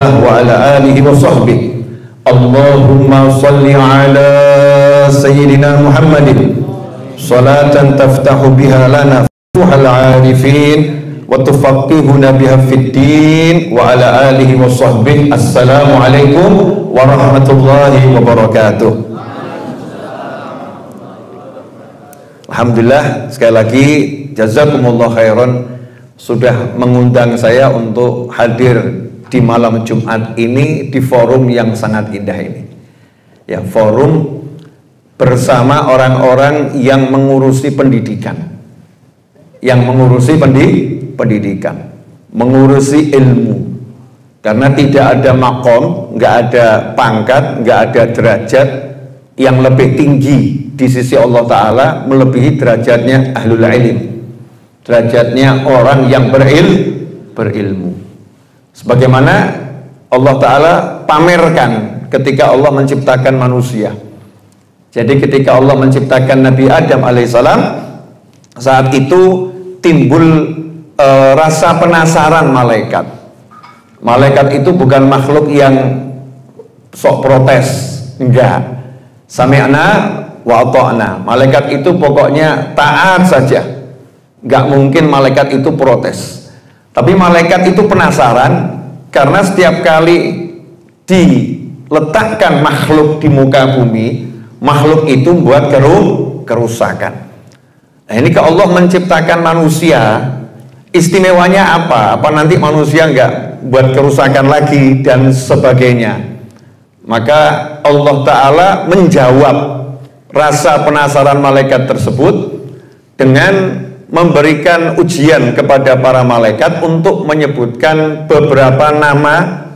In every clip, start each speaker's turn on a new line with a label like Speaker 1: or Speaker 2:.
Speaker 1: wa ala alihi wa sahbihi. Allahumma salli ala sayyidina Muhammadin salatan taftahu biha lana futuhal arifin wa tufaqihuna biha fid din wa ala alihi wa sahbihi. Assalamu alaikum warahmatullahi wabarakatuh. Alhamdulillah, sekali lagi jazakumullah khairan sudah mengundang saya untuk hadir di malam Jumat ini di forum yang sangat indah ini. Ya, forum bersama orang-orang yang mengurusi pendidikan. Yang mengurusi pendidikan, mengurusi ilmu. Karena tidak ada makom, nggak ada pangkat, nggak ada derajat yang lebih tinggi di sisi Allah Ta'ala melebihi derajatnya ahlul ilm, derajatnya orang yang berilmu. Sebagaimana Allah Ta'ala pamerkan ketika Allah menciptakan manusia. Jadi ketika Allah menciptakan Nabi Adam alaihissalam, saat itu timbul rasa penasaran malaikat. Malaikat itu bukan makhluk yang sok protes, enggak. Sami'na wa ata'na. Malaikat itu pokoknya taat saja. Enggak mungkin malaikat itu protes. Tapi malaikat itu penasaran karena setiap kali diletakkan makhluk di muka bumi, makhluk itu buat kerusakan. Nah, ini kalau Allah menciptakan manusia, istimewanya apa? Apa nanti manusia enggak buat kerusakan lagi dan sebagainya? Maka Allah Ta'ala menjawab rasa penasaran malaikat tersebut dengan memberikan ujian kepada para malaikat untuk menyebutkan beberapa nama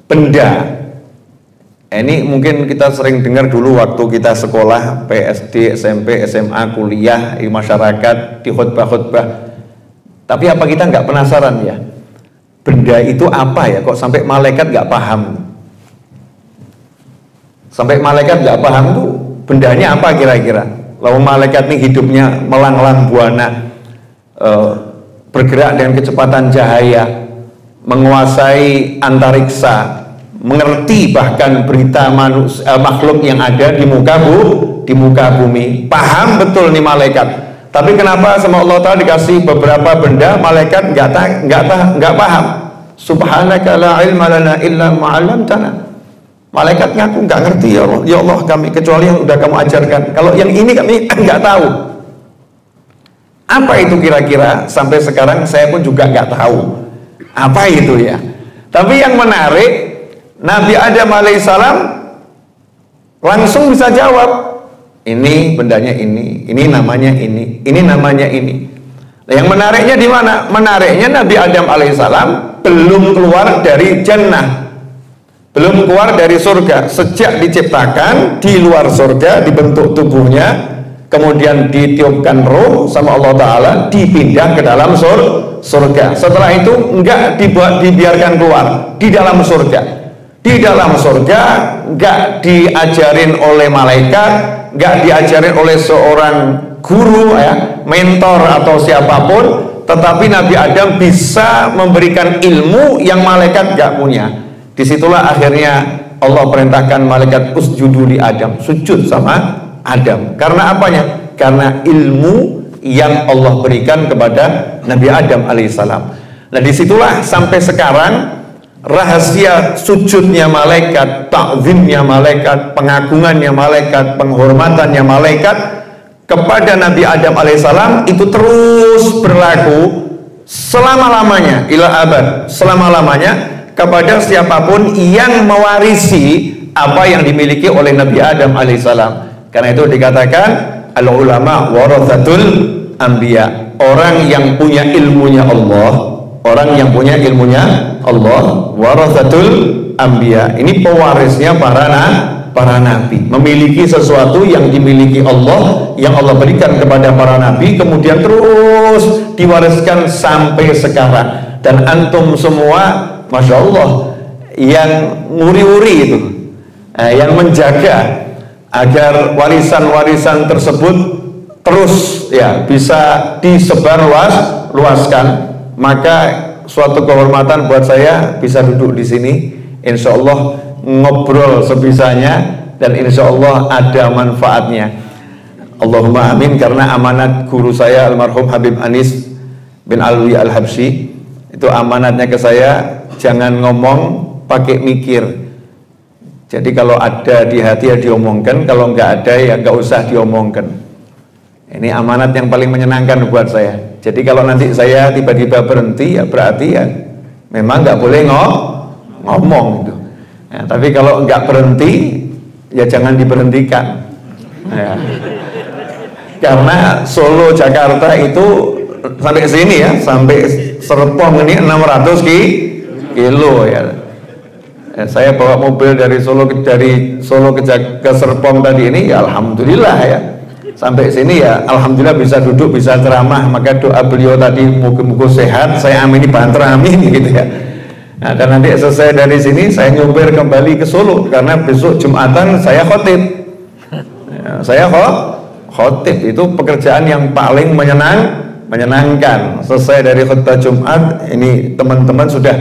Speaker 1: benda. Ini mungkin kita sering dengar dulu waktu kita sekolah PSD, SMP, SMA, kuliah, di masyarakat, di khutbah-khutbah. Tapi apa kita nggak penasaran ya? Benda itu apa ya? Kok sampai malaikat nggak paham? Sampai malaikat nggak paham tuh bendanya apa kira-kira? Lalu malaikat ini hidupnya melanglang buana, bergerak dengan kecepatan cahaya, menguasai antariksa, mengerti bahkan berita makhluk yang ada di muka bumi, paham betul nih malaikat. Tapi kenapa sama Allah Ta'ala dikasih beberapa benda malaikat nggak paham? Subhanaka la ilma lana illa ma 'allamtana. Malaikat ngaku nggak ngerti ya Allah, ya Allah kami kecuali yang udah kamu ajarkan. Kalau yang ini kami nggak tahu. Apa itu kira-kira? Sampai sekarang saya pun juga nggak tahu apa itu ya. Tapi yang menarik, Nabi Adam alaihissalam langsung bisa jawab. Ini bendanya ini namanya ini namanya ini. Nah, yang menariknya di mana? Menariknya Nabi Adam alaihissalam belum keluar dari jannah. Belum keluar dari surga. Sejak diciptakan di luar surga, dibentuk tubuhnya, kemudian ditiupkan roh sama Allah Ta'ala, dipindah ke dalam surga. Setelah itu enggak dibiarkan keluar di dalam surga. Di dalam surga enggak diajarin oleh malaikat, enggak diajarin oleh seorang guru ya, mentor atau siapapun, tetapi Nabi Adam bisa memberikan ilmu yang malaikat enggak punya. Disitulah akhirnya Allah perintahkan malaikat usjudu li Adam, sujud sama Adam. Karena apanya? Karena ilmu yang Allah berikan kepada Nabi Adam alaihissalam. Nah, disitulah sampai sekarang rahasia sujudnya malaikat, ta'zimnya malaikat, pengagungannya malaikat, penghormatannya malaikat kepada Nabi Adam alaihissalam itu terus berlaku selama-lamanya, ila abad, selama-lamanya kepada siapapun yang mewarisi apa yang dimiliki oleh Nabi Adam alaihissalam. Karena itu dikatakan al-ulama warathatul anbiya, orang yang punya ilmunya Allah, orang yang punya ilmunya Allah, warathatul anbiya, ini pewarisnya para nabi, memiliki sesuatu yang dimiliki Allah, yang Allah berikan kepada para nabi, kemudian terus diwariskan sampai sekarang. Dan antum semua Masya Allah yang nguri-uri itu, yang menjaga agar warisan-warisan tersebut terus ya bisa disebar luaskan, maka suatu kehormatan buat saya bisa duduk di sini insya Allah ngobrol sebisanya dan insya Allah ada manfaatnya. Allahumma amin. Karena amanat guru saya almarhum Habib Anis bin Alwi Al-Habsyi, itu amanatnya ke saya, jangan ngomong pakai mikir. Jadi kalau ada di hati ya diomongkan, kalau nggak ada ya nggak usah diomongkan. Ini amanat yang paling menyenangkan buat saya. Jadi kalau nanti saya tiba-tiba berhenti ya berarti ya memang nggak boleh ngomong gitu. Nah, tapi kalau nggak berhenti ya jangan diberhentikan. Ya. Karena Solo Jakarta itu sampai sini ya, sampai Serpong ini 600 kilo ya. Saya bawa mobil dari Solo ke Serpong tadi ini ya alhamdulillah ya. Sampai sini ya alhamdulillah bisa duduk, bisa ceramah. Maka doa beliau tadi muka-muka sehat, saya amini banter amin gitu ya. Nah, dan nanti selesai dari sini saya nyumpir kembali ke Solo karena besok Jumatan saya khotib. Ya, saya khotib itu pekerjaan yang paling menyenangkan. Selesai dari khutbah Jumat, ini teman-teman sudah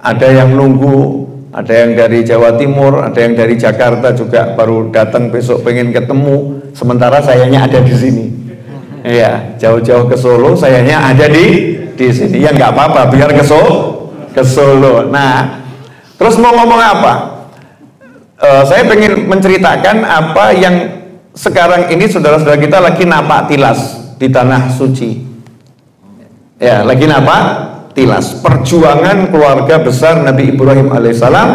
Speaker 1: ada yang nunggu, ada yang dari Jawa Timur, ada yang dari Jakarta juga baru datang besok pengen ketemu. Sementara sayanya ada di sini. Iya, jauh-jauh ke Solo, sayanya ada di sini. Ya nggak apa-apa, biar ke Solo. Nah, terus mau ngomong apa? Saya pengen menceritakan apa yang sekarang ini saudara-saudara kita lagi napak tilas di tanah suci. Ya, lagi napak tilas perjuangan keluarga besar Nabi Ibrahim alaihissalam,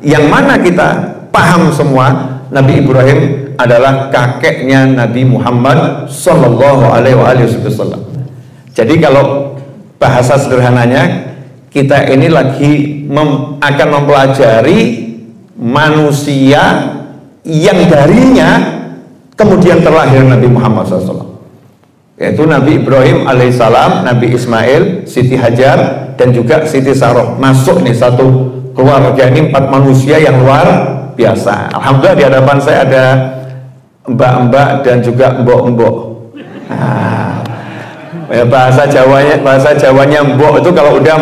Speaker 1: yang mana kita paham semua Nabi Ibrahim adalah kakeknya Nabi Muhammad Sallallahu Alaihi Wasallam. Jadi kalau bahasa sederhananya, kita ini lagi akan mempelajari manusia yang darinya kemudian terlahir Nabi Muhammad SAW, yaitu Nabi Ibrahim alaihissalam, Nabi Ismail, Siti Hajar, dan juga Siti Saroh. Masuk nih satu keluarga ini, 4 manusia yang luar biasa. Alhamdulillah di hadapan saya ada mbak-mbak dan juga mbok-mbok. Nah, ya bahasa Jawanya mbok itu kalau udah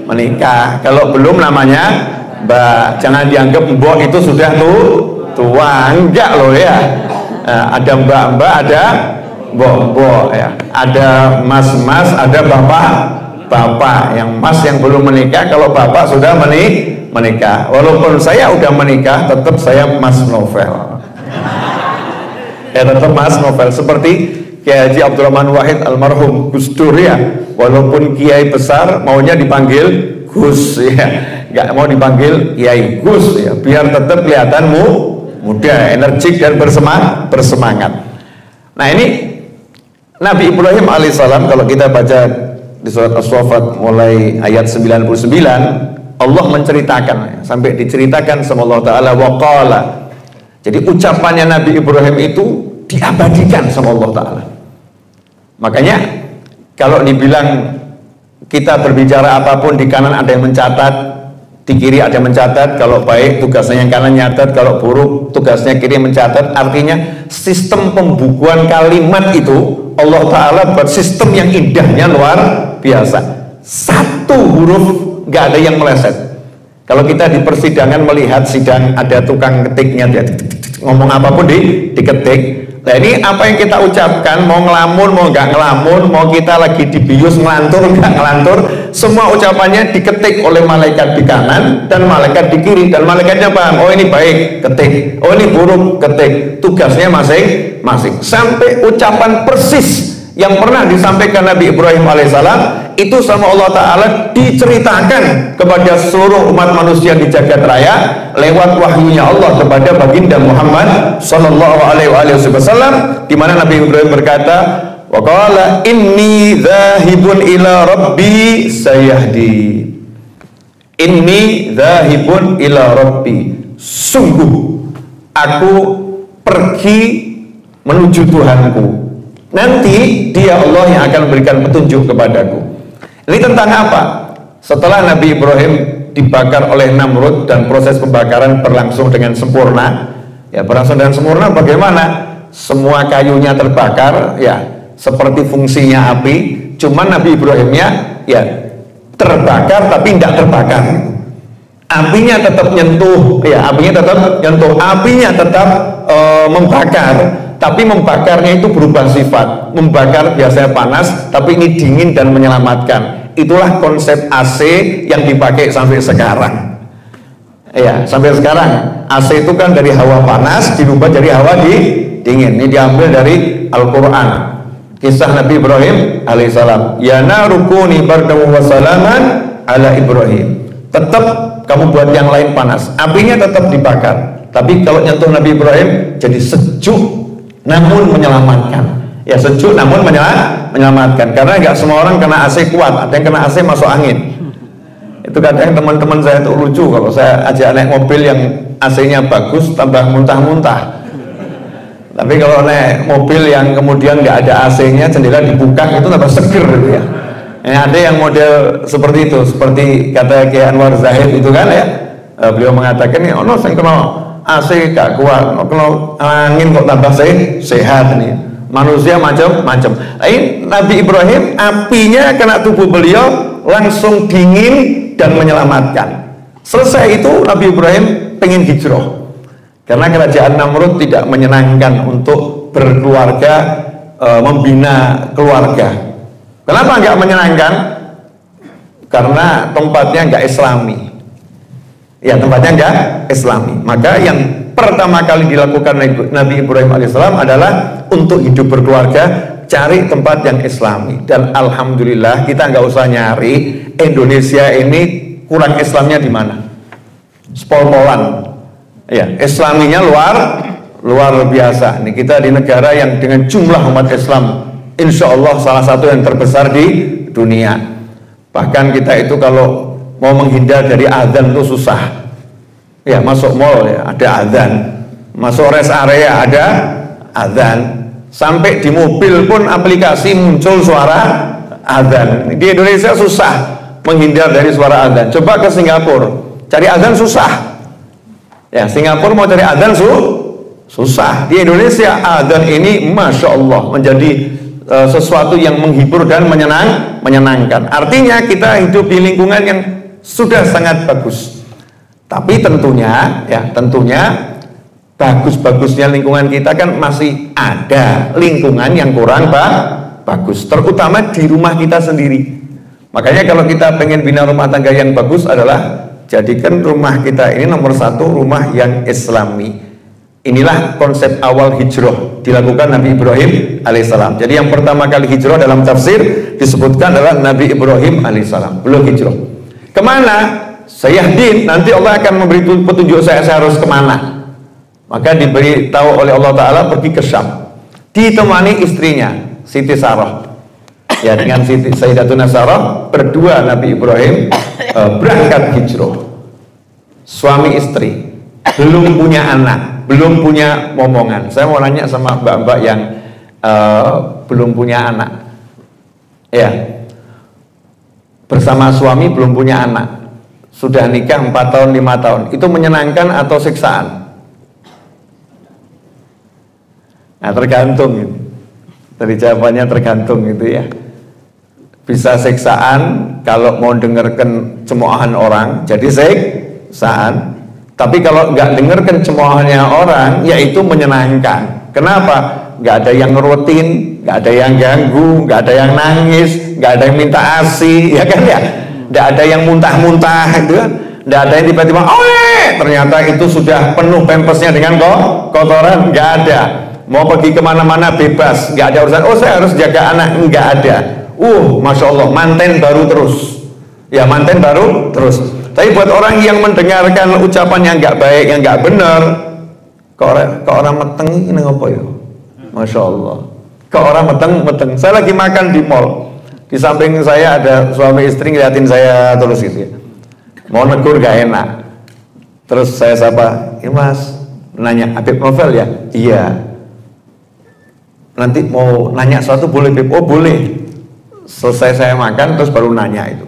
Speaker 1: menikah. Kalau belum namanya mbak. Jangan dianggap mbok itu sudah tua, enggak loh ya. Nah, ada mbak-mbak, ada mbok-mbok ya. Ada mas-mas, ada bapak. Yang mas yang belum menikah, kalau bapak sudah menikah. Walaupun saya udah menikah, tetap saya mas novel. Ya tetap mas novel. Seperti Kiai Haji Abdurrahman Wahid almarhum Gus Dur ya. Walaupun kiai besar maunya dipanggil Gus ya, nggak mau dipanggil Kiai Gus ya, biar tetap kelihatan muda, energik dan bersemangat. Nah ini Nabi Ibrahim alaihissalam, kalau kita baca di surat As-Saffat mulai ayat 99, Allah menceritakan sampai diceritakan sama Allah Ta'ala waqala. Jadi ucapannya Nabi Ibrahim itu diabadikan sama Allah Ta'ala. Makanya kalau dibilang kita berbicara apapun, di kanan ada yang mencatat, di kiri ada yang mencatat. Kalau baik tugasnya yang kanan nyatat, kalau buruk tugasnya kiri mencatat. Artinya sistem pembukuan kalimat itu Allah Ta'ala buat sistem yang indahnya luar biasa. Satu huruf nggak ada yang meleset. Kalau kita di persidangan melihat sidang ada tukang ketiknya, dia ngomong apapun diketik. Nah ini apa yang kita ucapkan, mau ngelamun, mau nggak ngelamun, mau kita lagi dibius ngelantur, nggak ngelantur, semua ucapannya diketik oleh malaikat di kanan dan malaikat di kiri. Dan malaikatnya paham, oh ini baik, ketik, oh ini buruk, ketik. Tugasnya masing-masing. Sampai ucapan persis yang pernah disampaikan Nabi Ibrahim alaihissalam itu sama Allah Ta'ala diceritakan kepada seluruh umat manusia di jagat raya lewat wahyunya Allah kepada baginda Muhammad Sallallahu Alaihi Wasallam, di mana Nabi Ibrahim berkata, wa qala inni dzahibun ila rabbi sayahdi. Inni dzahibun ila rabbi, sungguh aku pergi menuju Tuhanku, nanti dia Allah yang akan memberikan petunjuk kepadaku. Ini tentang apa? Setelah Nabi Ibrahim dibakar oleh Namrud dan proses pembakaran berlangsung dengan sempurna, ya berlangsung dengan sempurna bagaimana? Semua kayunya terbakar, ya seperti fungsinya api. Cuman Nabi Ibrahimnya ya terbakar tapi tidak terbakar. apinya tetap nyentuh, ya apinya tetap nyentuh, apinya tetap membakar, tapi membakarnya itu berubah sifat. Membakar biasanya panas, tapi ini dingin dan menyelamatkan. Itulah konsep AC yang dipakai sampai sekarang. Ya, sampai sekarang AC itu kan dari hawa panas dirubah jadi hawa dingin. Ini diambil dari Al-Quran. Kisah Nabi Ibrahim alaihissalam. Ya narukuni bardaw wa salaman ala Ibrahim. Tetap kamu buat yang lain panas, apinya tetap dibakar. Tapi kalau nyentuh Nabi Ibrahim jadi sejuk namun menyelamatkan. Ya sejuk namun menyelamatkan. Karena nggak semua orang kena AC kuat, ada yang kena AC masuk angin. Itu kadang teman-teman saya tuh lucu kalau saya ajak naik mobil yang AC-nya bagus tambah muntah-muntah. Tapi kalau naik mobil yang kemudian nggak ada AC-nya, jendela dibuka itu tambah seger gitu ya. Ada yang model seperti itu, seperti kata Kiai Anwar Zahid itu kan ya, beliau mengatakan ya, ono saya kena AC gak kuat, kalau angin kok tambah sehat nih. Manusia macam-macam. Nabi Ibrahim apinya kena tubuh beliau langsung dingin dan menyelamatkan. Selesai itu Nabi Ibrahim pengen hijrah karena kerajaan Namrud tidak menyenangkan untuk berkeluarga, membina keluarga. Kenapa nggak menyenangkan? Karena tempatnya nggak Islami. Ya tempatnya nggak Islami. Maka yang pertama kali dilakukan Nabi Ibrahim alaihissalam adalah untuk hidup berkeluarga, cari tempat yang Islami. Dan alhamdulillah kita nggak usah nyari. Indonesia ini kurang Islamnya di mana? Spol-polan. Ya, Islaminya luar biasa. Nih kita di negara yang dengan jumlah umat Islam, insya Allah salah satu yang terbesar di dunia. Bahkan kita itu kalau mau menghindar dari azan itu susah. Ya masuk mall ya ada azan, masuk rest area ada azan, sampai di mobil pun aplikasi muncul suara azan. Di Indonesia susah menghindar dari suara azan. Coba ke Singapura, cari azan susah. Ya Singapura mau cari azan susah. Di Indonesia azan ini masya Allah menjadi sesuatu yang menghibur dan menyenangkan. Artinya kita hidup di lingkungan yang sudah sangat bagus. Tapi tentunya bagus-bagusnya lingkungan kita kan masih ada lingkungan yang kurang bagus, terutama di rumah kita sendiri. Makanya kalau kita pengen bina rumah tangga yang bagus adalah jadikan rumah kita ini nomor satu rumah yang Islami. Inilah konsep awal hijrah dilakukan Nabi Ibrahim alaihissalam. Jadi yang pertama kali hijrah dalam tafsir disebutkan adalah Nabi Ibrahim alaihissalam. Belum hijrah kemana? Sayahdin, nanti Allah akan memberi petunjuk saya harus kemana. Maka diberitahu oleh Allah Ta'ala pergi ke Syam, ditemani istrinya Siti Sarah. Ya dengan Siti Sayyidatuna Sarah berdua Nabi Ibrahim berangkat hijrah. Suami istri, belum punya anak, belum punya momongan. Saya mau nanya sama mbak-mbak yang belum punya anak, ya bersama suami belum punya anak, sudah nikah 4 tahun 5 tahun, itu menyenangkan atau siksaan? Nah tergantung, dari jawabannya tergantung gitu ya. Bisa siksaan kalau mau dengarkan cemoohan orang, jadi siksaan. Tapi kalau nggak dengarkan cemoohannya orang, yaitu menyenangkan. Kenapa? Nggak ada yang rutin, nggak ada yang ganggu, nggak ada yang nangis, nggak ada yang minta ASI, ya kan ya? Nggak ada yang muntah-muntah itu kan? Nggak ada yang tiba-tiba, ternyata itu sudah penuh pempesnya dengan kotoran, nggak ada. Mau pergi kemana-mana bebas, nggak ada urusan. Oh saya harus jaga anak, nggak ada. Masya Allah, manten baru terus. Ya manten baru terus. Tapi buat orang yang mendengarkan ucapan yang nggak baik, yang nggak benar, ke orang meteng ini apa ya? Masya Allah. Ke orang meteng. Saya lagi makan di mall. Di samping saya ada suami istri ngeliatin saya terus gitu ya. Mau negur gak enak. Terus saya sapa, Mas, nanya, Habib Novel ya? Iya. Nanti mau nanya sesuatu boleh Bib? Oh boleh. Selesai saya makan terus baru nanya itu.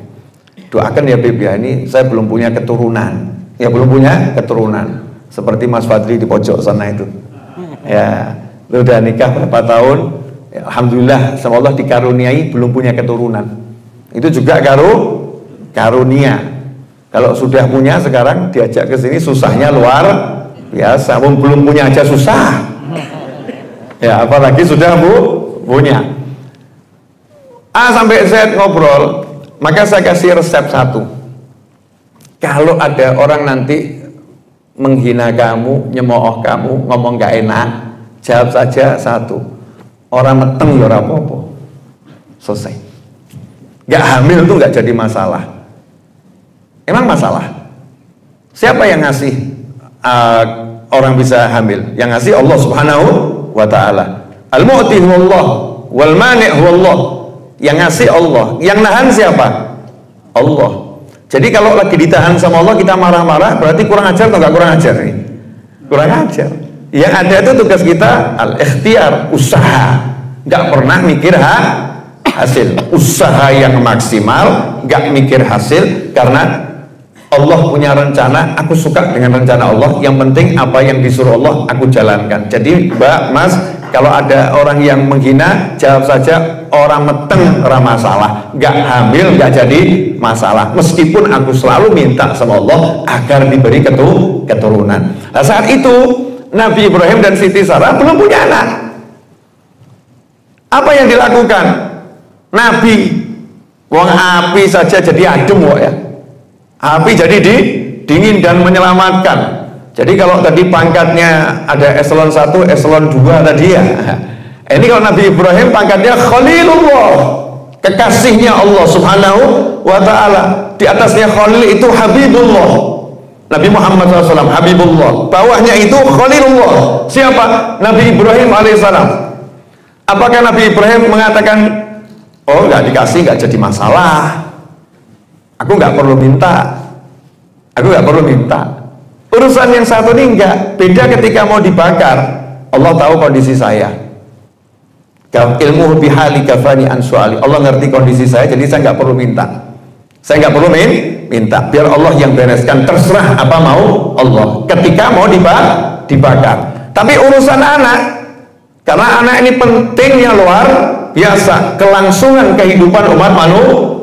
Speaker 1: Doakan ya Bib ya, ini saya belum punya keturunan. Ya belum punya keturunan. Seperti Mas Fadli di pojok sana itu. Ya, lu udah nikah berapa tahun? Ya, alhamdulillah sama Allah dikaruniai belum punya keturunan. Itu juga karunia. Kalau sudah punya sekarang diajak ke sini susahnya luar biasa. Belum punya aja susah. Ya, apalagi sudah punya. A sampai Z ngobrol, maka saya kasih resep satu. Kalau ada orang nanti menghina kamu, nyemooh kamu, ngomong gak enak, jawab saja satu. Orang meteng ya ora apa-apa. Selesai. Gak hamil tuh gak jadi masalah. Emang masalah? Siapa yang ngasih orang bisa hamil? Yang ngasih Allah Subhanahu wa ta'ala. Al-mu'ti huwallah wal mani' huwallah. Yang ngasih Allah, yang nahan siapa? Allah. Jadi kalau lagi ditahan sama Allah kita marah-marah, berarti kurang ajar atau gak kurang ajar nih? Kurang ajar. Yang ada itu tugas kita al-ikhtiar, usaha. Gak pernah mikir hasil. Usaha yang maksimal, gak mikir hasil, karena Allah punya rencana, aku suka dengan rencana Allah. Yang penting apa yang disuruh Allah aku jalankan. Jadi Mbak, Mas, kalau ada orang yang menghina, jawab saja orang meteng ora masalah, gak hamil gak jadi masalah. Meskipun aku selalu minta sama Allah agar diberi keturunan. Nah, saat itu Nabi Ibrahim dan Siti Sarah belum punya anak. Apa yang dilakukan Nabi? Wong api saja jadi adem kok ya. Api jadi dingin dan menyelamatkan. Jadi kalau tadi pangkatnya ada eselon 1, eselon 2 tadi ya. Ini kalau Nabi Ibrahim pangkatnya Khalilullah, kekasihnya Allah Subhanahu wa ta'ala. Di atasnya Khalil itu Habibullah, Nabi Muhammad SAW, Habibullah. Bawahnya itu Khalilullah. Siapa? Nabi Ibrahim alaihissalam. Apakah Nabi Ibrahim mengatakan, oh nggak dikasih nggak jadi masalah, aku nggak perlu minta, urusan yang satu ini enggak. Beda ketika mau dibakar, Allah tahu kondisi saya, ilmu bihali kafani an su'ali. Allah ngerti kondisi saya, jadi saya nggak perlu minta. Saya nggak perlu minta, biar Allah yang bereskan. Terserah apa mau Allah ketika mau dibakar. Tapi urusan anak, karena anak ini pentingnya luar biasa, kelangsungan kehidupan umat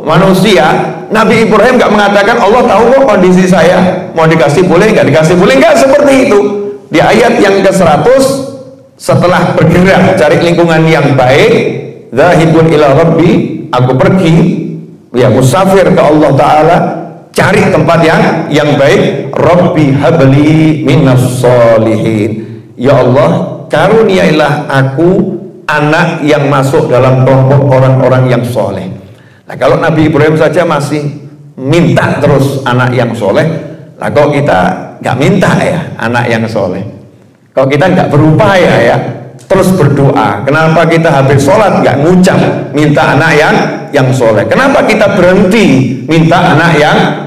Speaker 1: manusia. Nabi Ibrahim nggak mengatakan Allah tahu kok kondisi saya, mau dikasih boleh nggak dikasih boleh, nggak seperti itu. Di ayat yang ke-100, setelah bergerak cari lingkungan yang baik, zahibun ila rabbi, aku pergi ya musafir ke Allah Ta'ala, cari tempat yang baik. Rabbi habli minas solihin, ya Allah karuniailah aku anak yang masuk dalam kelompok orang-orang yang soleh. Nah, kalau Nabi Ibrahim saja masih minta terus anak yang soleh, nah kalau kita nggak minta ya anak yang soleh, kalau kita nggak berupaya ya terus berdoa, kenapa kita habis sholat nggak ngucap minta anak yang soleh? Kenapa kita berhenti minta anak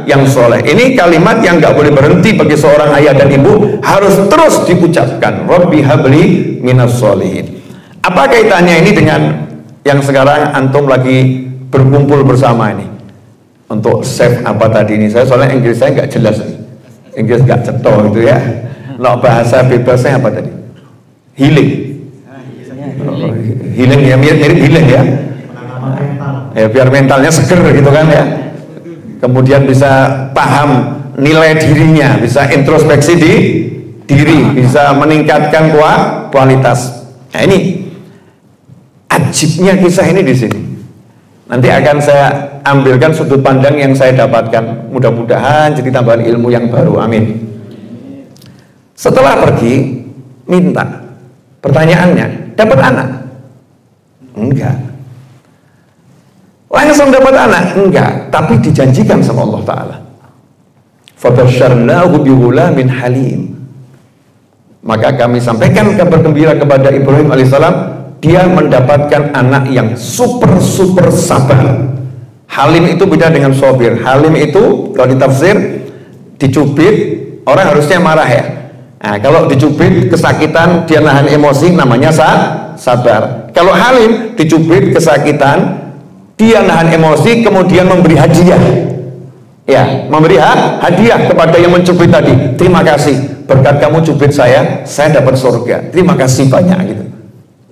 Speaker 1: yang soleh? Ini kalimat yang nggak boleh berhenti bagi seorang ayah dan ibu, harus terus diucapkan. Rabbi habli minas solihin. Apa kaitannya ini dengan yang sekarang antum lagi berkumpul bersama ini untuk save apa tadi ini? Saya soalnya Inggris saya nggak jelas nih, Inggris nggak cetok gitu ya. Nah, bahasa bebasnya apa tadi? Healing. Healing ya, mirip healing ya. Ya biar mentalnya seger gitu kan ya. Kemudian bisa paham nilai dirinya, bisa introspeksi diri, bisa meningkatkan kualitas. Nah, ini ajibnya kisah ini di sini. Nanti akan saya ambilkan sudut pandang yang saya dapatkan, mudah-mudahan jadi tambahan ilmu yang baru, amin. Setelah pergi, minta. Pertanyaannya, dapat anak? Enggak. Langsung dapat anak? Enggak. Tapi dijanjikan sama Allah Ta'ala. Fabasyarnahu bighulamin halim. Maka kami sampaikan kabar gembira kepada Ibrahim alaihissalam, dia mendapatkan anak yang super sabar. Halim itu beda dengan sobir. Halim itu kalau ditafsir, dicubit, orang harusnya marah ya. Nah, kalau dicubit kesakitan, dia nahan emosi, namanya sabar. Kalau halim, dicubit kesakitan, dia nahan emosi, kemudian memberi hadiah. Ya, memberi hadiah kepada yang mencubit tadi. Terima kasih, berkat kamu cubit saya dapat surga. Terima kasih banyak gitu.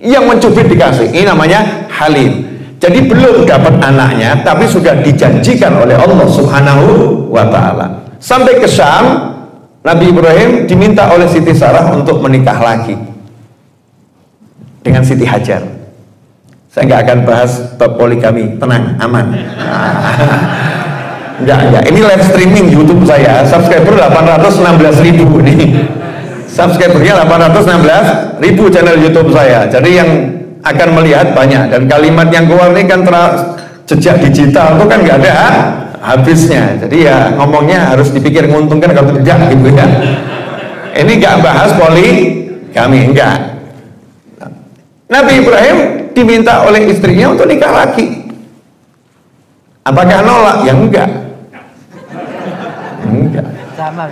Speaker 1: Yang mencubit dikasih, ini namanya halim. Jadi belum dapat anaknya, tapi sudah dijanjikan oleh Allah Subhanahu wa Ta'ala. Sampai ke Syam, Nabi Ibrahim diminta oleh Siti Sarah untuk menikah lagi dengan Siti Hajar. Saya nggak akan bahas bab poligami, tenang, aman. Enggak. Ini live streaming YouTube saya, subscriber 816.000 nih. Subscribernya 816.000 channel YouTube saya. Jadi yang akan melihat banyak, dan kalimat yang keluar ini kan jejak digital itu kan nggak ada habisnya. Jadi ya ngomongnya harus dipikir menguntungkan kalau tidak gitu ya. Ini nggak bahas poligami, enggak. Nabi Ibrahim diminta oleh istrinya untuk nikah lagi. Apakah nolak? Ya enggak. Enggak.
Speaker 2: Sama.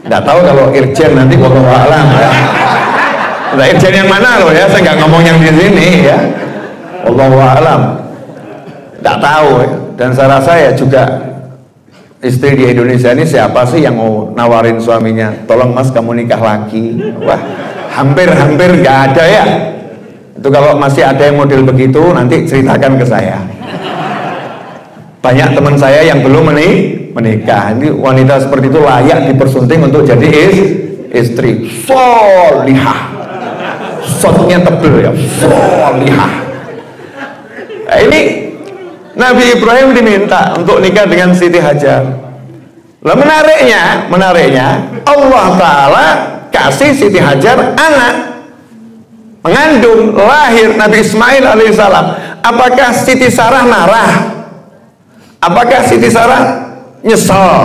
Speaker 1: Enggak tahu kalau irjen nanti wallahu a'lam ya. Nah, irjen yang mana loh ya? Saya nggak ngomong yang di sini ya. Wallahu a'lam. Enggak tahu ya. Dan saya rasa ya juga istri di Indonesia ini siapa sih yang mau nawarin suaminya, tolong mas kamu nikah lagi? Wah, hampir nggak ada ya. Itu kalau masih ada yang model begitu nanti ceritakan ke saya. Banyak teman saya yang belum menikah. Ini wanita seperti itu layak dipersunting untuk jadi istri. Solihah. Shotnya tebel ya. Solihah. Nah, ini Nabi Ibrahim diminta untuk nikah dengan Siti Hajar. Lah menariknya Allah Ta'ala kasih Siti Hajar anak, mengandung, lahir Nabi Ismail alaihissalam. Apakah Siti Sarah marah? Apakah Siti Sarah nyesel?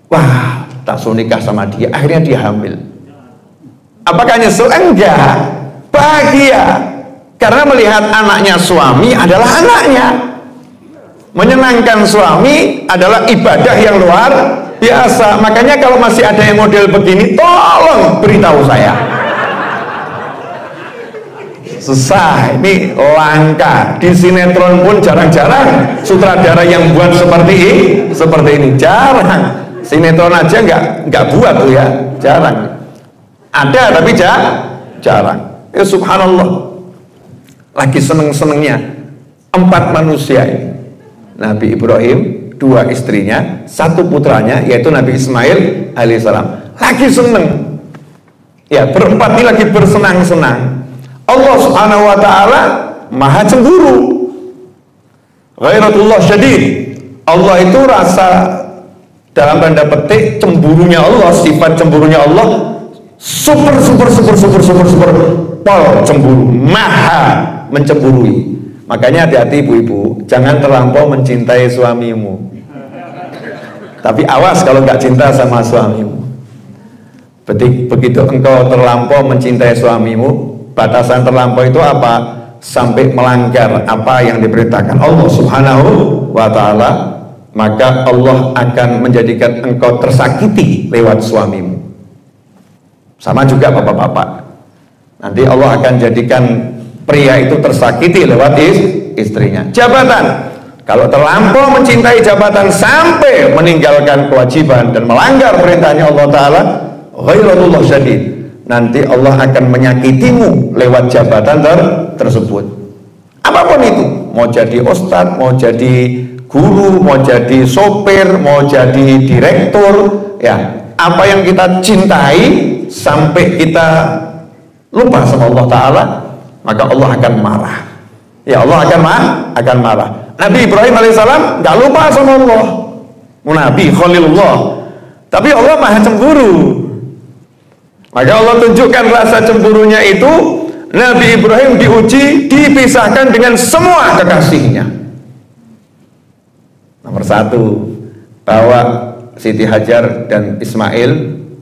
Speaker 1: Wah, tak suruh nikah sama dia, akhirnya dia hamil. Apakah nyesel? Enggak, bahagia karena melihat anaknya suami adalah anaknya. Menyenangkan suami adalah ibadah yang luar biasa. Makanya kalau masih ada yang model begini, tolong beritahu saya. Susah, ini langka. Di sinetron pun jarang-jarang sutradara yang buat seperti ini, jarang. Sinetron aja nggak buat tuh ya, jarang. Ada tapi jarang. Ya subhanallah. Lagi seneng-senengnya 4 manusia ini. Nabi Ibrahim, 2 istrinya, 1 putranya yaitu Nabi Ismail alaihissalam. Lagi seneng. Ya, berempat ini lagi bersenang-senang. Allah Subhanahu wa Ta'ala maha cemburu. Ghairatullah syadid. Allah itu rasa, dalam tanda petik, cemburunya Allah, sifat cemburunya Allah super pol cemburu, maha mencemburui. Makanya hati-hati ibu-ibu, jangan terlampau mencintai suamimu. Tapi awas kalau nggak cinta sama suamimu. Begitu engkau terlampau mencintai suamimu, batasan terlampau itu apa? Sampai melanggar apa yang diperintahkan Allah Subhanahu wa Ta'ala, maka Allah akan menjadikan engkau tersakiti lewat suamimu. Sama juga bapak-bapak, nanti Allah akan jadikan pria itu tersakiti lewat istrinya. Jabatan, kalau terlampau mencintai jabatan sampai meninggalkan kewajiban dan melanggar perintahnya Allah Ta'ala, ghairatullah syadid, nanti Allah akan menyakitimu lewat jabatan tersebut. Apapun itu, mau jadi ustadz, mau jadi guru, mau jadi sopir, mau jadi direktur, ya, apa yang kita cintai sampai kita lupa sama Allah Ta'ala, maka Allah akan marah. Ya, Allah akan marah. Nabi Ibrahim alaihissalam nggak lupa sama Allah, Nabi Khalilullah, tapi Allah maha cemburu. Maka Allah tunjukkan rasa cemburunya itu. Nabi Ibrahim diuji, dipisahkan dengan semua kekasihnya. Nomor 1, bawa Siti Hajar dan Ismail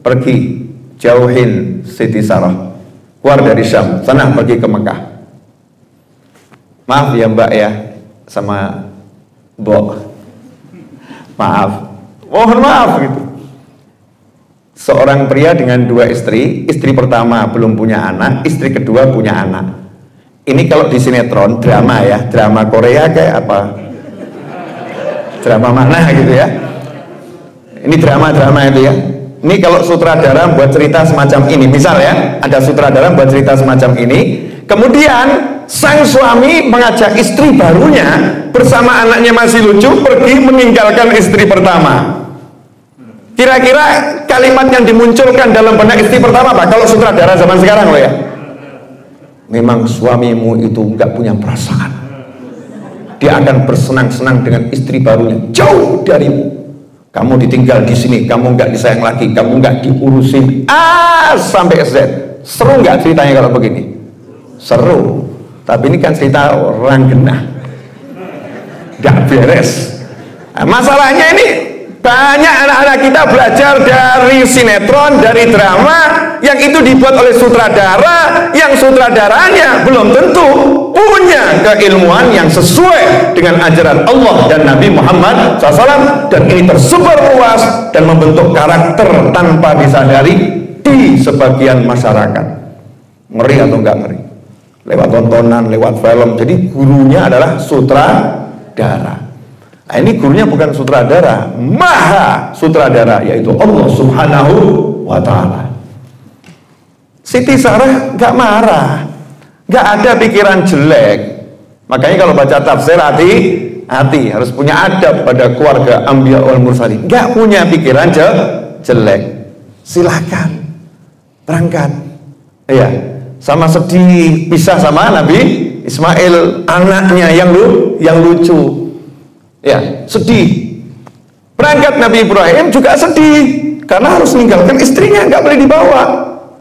Speaker 1: pergi, jauhin Siti Sarah, keluar dari Syam, sana pergi ke Mekah. Maaf ya mbak ya, sama mbok, maaf, mohon maaf gitu. Seorang pria dengan 2 istri, istri pertama belum punya anak, istri kedua punya anak. Ini kalau di sinetron, drama ya, drama Korea kayak apa? Drama mana gitu ya? Ini drama-drama itu ya. Ini kalau sutradara buat cerita semacam ini, misal ya, ada sutradara buat cerita semacam ini, kemudian sang suami mengajak istri barunya bersama anaknya masih lucu pergi meninggalkan istri pertama. Kira-kira kalimat yang dimunculkan dalam benak istri pertama apa? Kalau sutradara zaman sekarang loh ya, memang suamimu itu nggak punya perasaan, dia akan bersenang-senang dengan istri barunya jauh darimu. Kamu ditinggal di sini, kamu nggak disayang lagi, kamu nggak diurusin A sampai Z. Seru nggak ceritanya kalau begini? Seru. Tapi ini kan cerita orang genah, nggak beres. Nah, masalahnya ini banyak anak-anak kita belajar dari sinetron, dari drama yang itu dibuat oleh sutradara, yang sutradaranya belum tentu punya keilmuan yang sesuai dengan ajaran Allah dan Nabi Muhammad SAW, dan ini tersebar luas dan membentuk karakter tanpa disadari di sebagian masyarakat. Ngeri atau enggak ngeri? Lewat tontonan, lewat film. Jadi gurunya adalah sutradara. Nah, ini gurunya bukan sutradara, maha sutradara, yaitu Allah Subhanahu wa Ta'ala. Siti Sarah gak marah, gak ada pikiran jelek. Makanya kalau baca tafsir, hati harus punya adab pada keluarga Anbiya wal Mursalin. Gak punya pikiran jelek, silahkan berangkat. Ya, sama sedih pisah sama Nabi Ismail, anaknya yang lucu. Ya, sedih. Berangkat Nabi Ibrahim juga sedih karena harus meninggalkan istrinya, nggak boleh dibawa.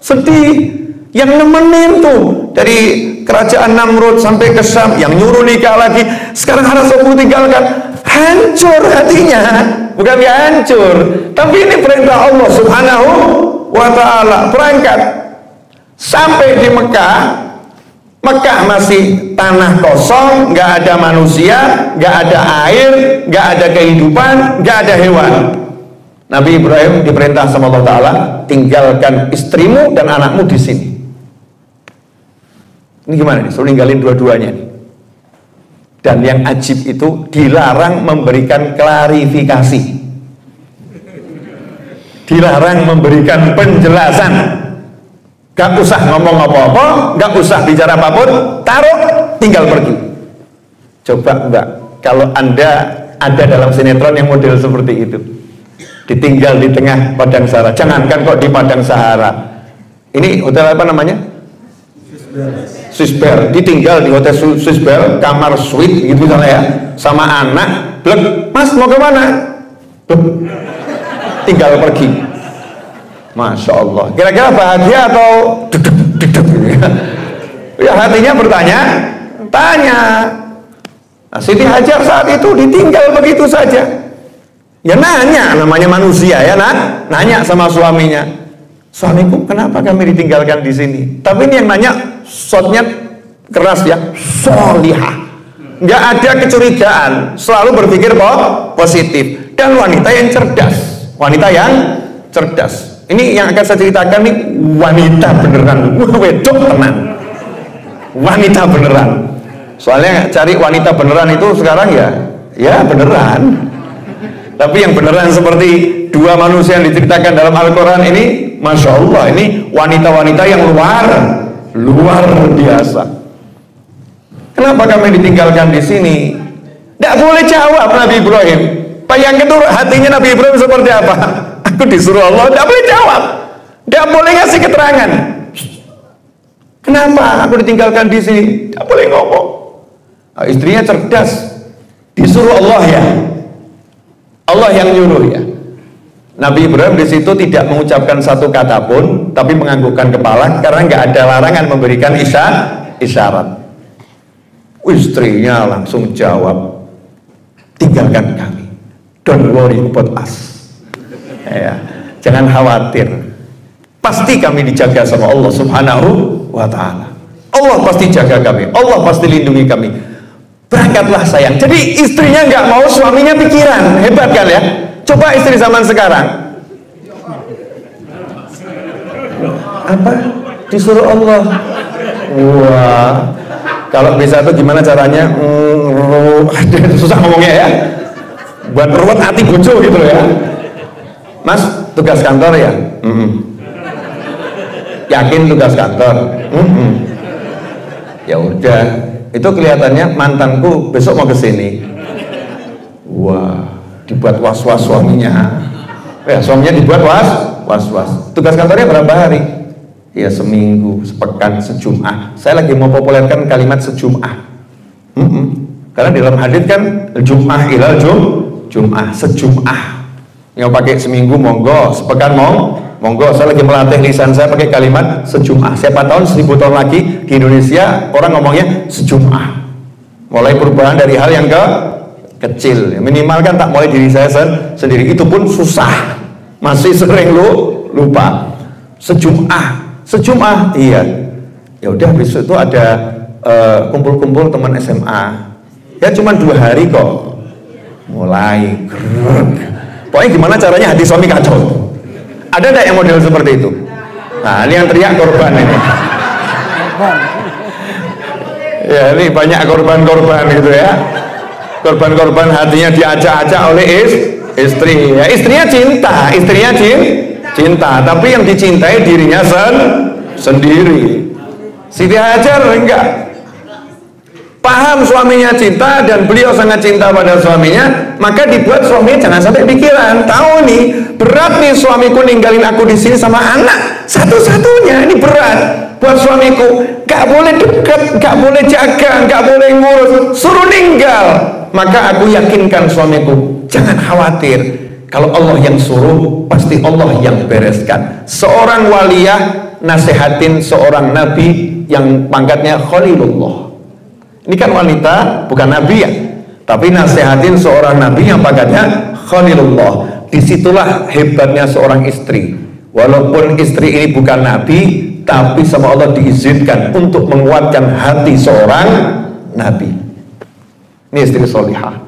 Speaker 1: Sedih. Yang nemenin tuh dari kerajaan Namrud sampai ke Syam, yang nyuruh nikah lagi, sekarang harus aku tinggalkan. Hancur hatinya. Bukan ya hancur, tapi ini perintah Allah Subhanahu wa Ta'ala. Berangkat sampai di Mekah. Mekah masih tanah kosong, nggak ada manusia, nggak ada air, nggak ada kehidupan, nggak ada hewan. Nabi Ibrahim diperintah sama Allah Ta'ala, tinggalkan istrimu dan anakmu di sini. Ini gimana nih? Suruh ninggalin dua-duanya nih. Dan yang ajib itu dilarang memberikan klarifikasi, dilarang memberikan penjelasan. Gak usah ngomong apa-apa, gak usah bicara apapun, taruh, tinggal pergi. Coba Mbak, kalau Anda ada dalam sinetron yang model seperti itu, ditinggal di tengah padang sahara, jangankan kok di padang sahara, ini hotel apa namanya? Swissberg. Ditinggal di hotel Swissberg, kamar suite gitu misalnya ya, sama anak, blek, Mas mau kemana? Blek, tinggal pergi. Masya Allah, kira-kira bahagia atau duduk gitu ya? Ya hatinya bertanya-tanya. Nah, Siti Hajar saat itu ditinggal begitu saja. Ya nanya, namanya manusia ya, nanya sama suaminya, suamiku kenapa kami ditinggalkan di sini? Tapi ini yang nanya, shotnya keras ya, solihah, nggak ada kecurigaan, selalu berpikir positif, dan wanita yang cerdas, wanita yang cerdas. Ini yang akan saya ceritakan nih, wanita beneran, wedok tenan, wanita beneran. Soalnya cari wanita beneran itu sekarang ya beneran. Tapi yang beneran seperti dua manusia yang diceritakan dalam Al-Quran ini, Masya Allah, ini wanita-wanita yang luar biasa. Kenapa kami ditinggalkan di sini? Tidak boleh jawab Nabi Ibrahim. Bayangkan tuh hatinya Nabi Ibrahim seperti apa? Aku disuruh Allah, tidak boleh jawab, tidak boleh ngasih keterangan. Kenapa aku ditinggalkan di sini? Tidak boleh ngomong. Nah, istrinya cerdas, disuruh Allah ya, Allah yang nyuruh ya. Nabi Ibrahim di situ tidak mengucapkan satu kata pun, tapi menganggukkan kepala karena nggak ada larangan memberikan isyarat. Istrinya langsung jawab, tinggalkan kami, don't worry about us. Ya, jangan khawatir, pasti kami dijaga sama Allah Subhanahu wa Ta'ala. Allah pasti jaga kami, Allah pasti lindungi kami. Berangkatlah sayang. Jadi istrinya nggak mau, suaminya pikiran. Hebat kan ya? Coba istri zaman sekarang, apa? Disuruh Allah. Wah, kalau bisa tuh gimana caranya? Susah ngomongnya ya, buat ruwet hati bojo gitu ya. Mas, tugas kantor ya? Yakin tugas kantor? Ya udah, itu kelihatannya mantanku besok mau kesini. Wah, dibuat was-was suaminya. Ya, suaminya dibuat was-was. Tugas kantornya berapa hari? Ya seminggu, sepekan, sejum'ah. Saya lagi mau populerkan kalimat sejum'ah. Karena di dalam hadits kan Jum'ah ilal Jum'ah, sejum'ah. Yang pakai seminggu monggo, sepekan monggo. Saya lagi melatih lisan saya pakai kalimat sejum'ah. Siapa tahun 1000 tahun lagi di Indonesia orang ngomongnya sejum'ah. Mulai perubahan dari hal yang kecil. Minimal kan tak mulai diri saya sendiri. Itu pun susah. Masih sering lupa. Sejum'ah, iya. Ya udah besok itu ada kumpul-kumpul teman SMA. Ya cuma 2 hari kok. Mulai pokoknya gimana caranya hati suami kacau. Ada enggak yang model seperti itu? Nah, ini yang teriak korban ini. Ya, ini banyak korban-korban gitu ya. Korban-korban hatinya diacak-acak oleh istri. Ya, istrinya cinta, tapi yang dicintai dirinya sendiri. Siti Hajar enggak paham suaminya cinta dan beliau sangat cinta pada suaminya, maka dibuat suaminya jangan sampai pikiran, tahu nih berat nih suamiku ninggalin aku di sini sama anak satu-satunya, ini berat buat suamiku, gak boleh dekat, gak boleh jaga, gak boleh ngurus, suruh ninggal. Maka aku yakinkan suamiku, jangan khawatir, kalau Allah yang suruh pasti Allah yang bereskan. Seorang waliyah nasihatin seorang nabi yang pangkatnya Khalilullah. Ini kan wanita, bukan nabi ya, tapi nasihatin seorang nabi yang pangkatnya Khalilullah. Disitulah hebatnya seorang istri. Walaupun istri ini bukan nabi, tapi sama Allah diizinkan untuk menguatkan hati seorang nabi. Ini istri solihah.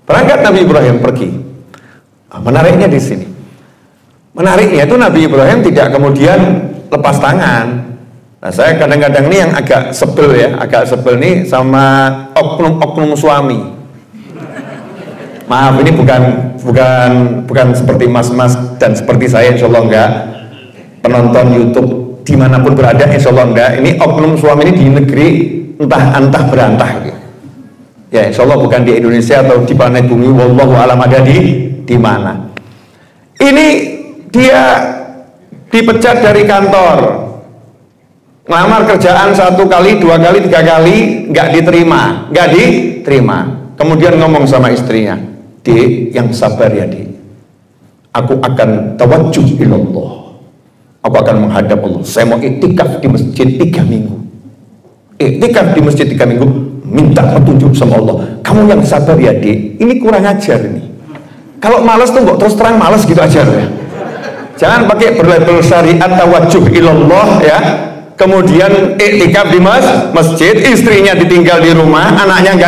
Speaker 1: Berangkat Nabi Ibrahim pergi. Nah, menariknya di sini. Menariknya itu Nabi Ibrahim tidak kemudian lepas tangan. Nah, saya kadang-kadang ini yang agak sebel nih sama oknum-oknum suami. Maaf, ini bukan seperti mas-mas dan seperti saya, insya Allah enggak. Penonton YouTube dimanapun berada, insya Allah enggak. Ini oknum suami ini di negeri entah berantah. Ya, insya Allah bukan di Indonesia atau di planet bumi. Wallahu alam ada di mana. Ini dia dipecat dari kantor. Ngelamar kerjaan 1 kali, 2 kali, 3 kali, nggak diterima. Kemudian ngomong sama istrinya, "Dek, yang sabar ya Dek. Aku akan tawajjuh ilallah. Aku akan menghadap Allah. Saya mau iktikaf di masjid 3 minggu. Iktikaf di masjid 3 minggu, minta petunjuk sama Allah. Kamu yang sabar ya Dek." Ini kurang ajar ini. Kalau malas tuh kok terus terang malas gitu aja ya. Jangan pakai berlabel syariat tawajjuh ilallah ya. Kemudian iktikaf di masjid, istrinya ditinggal di rumah, anaknya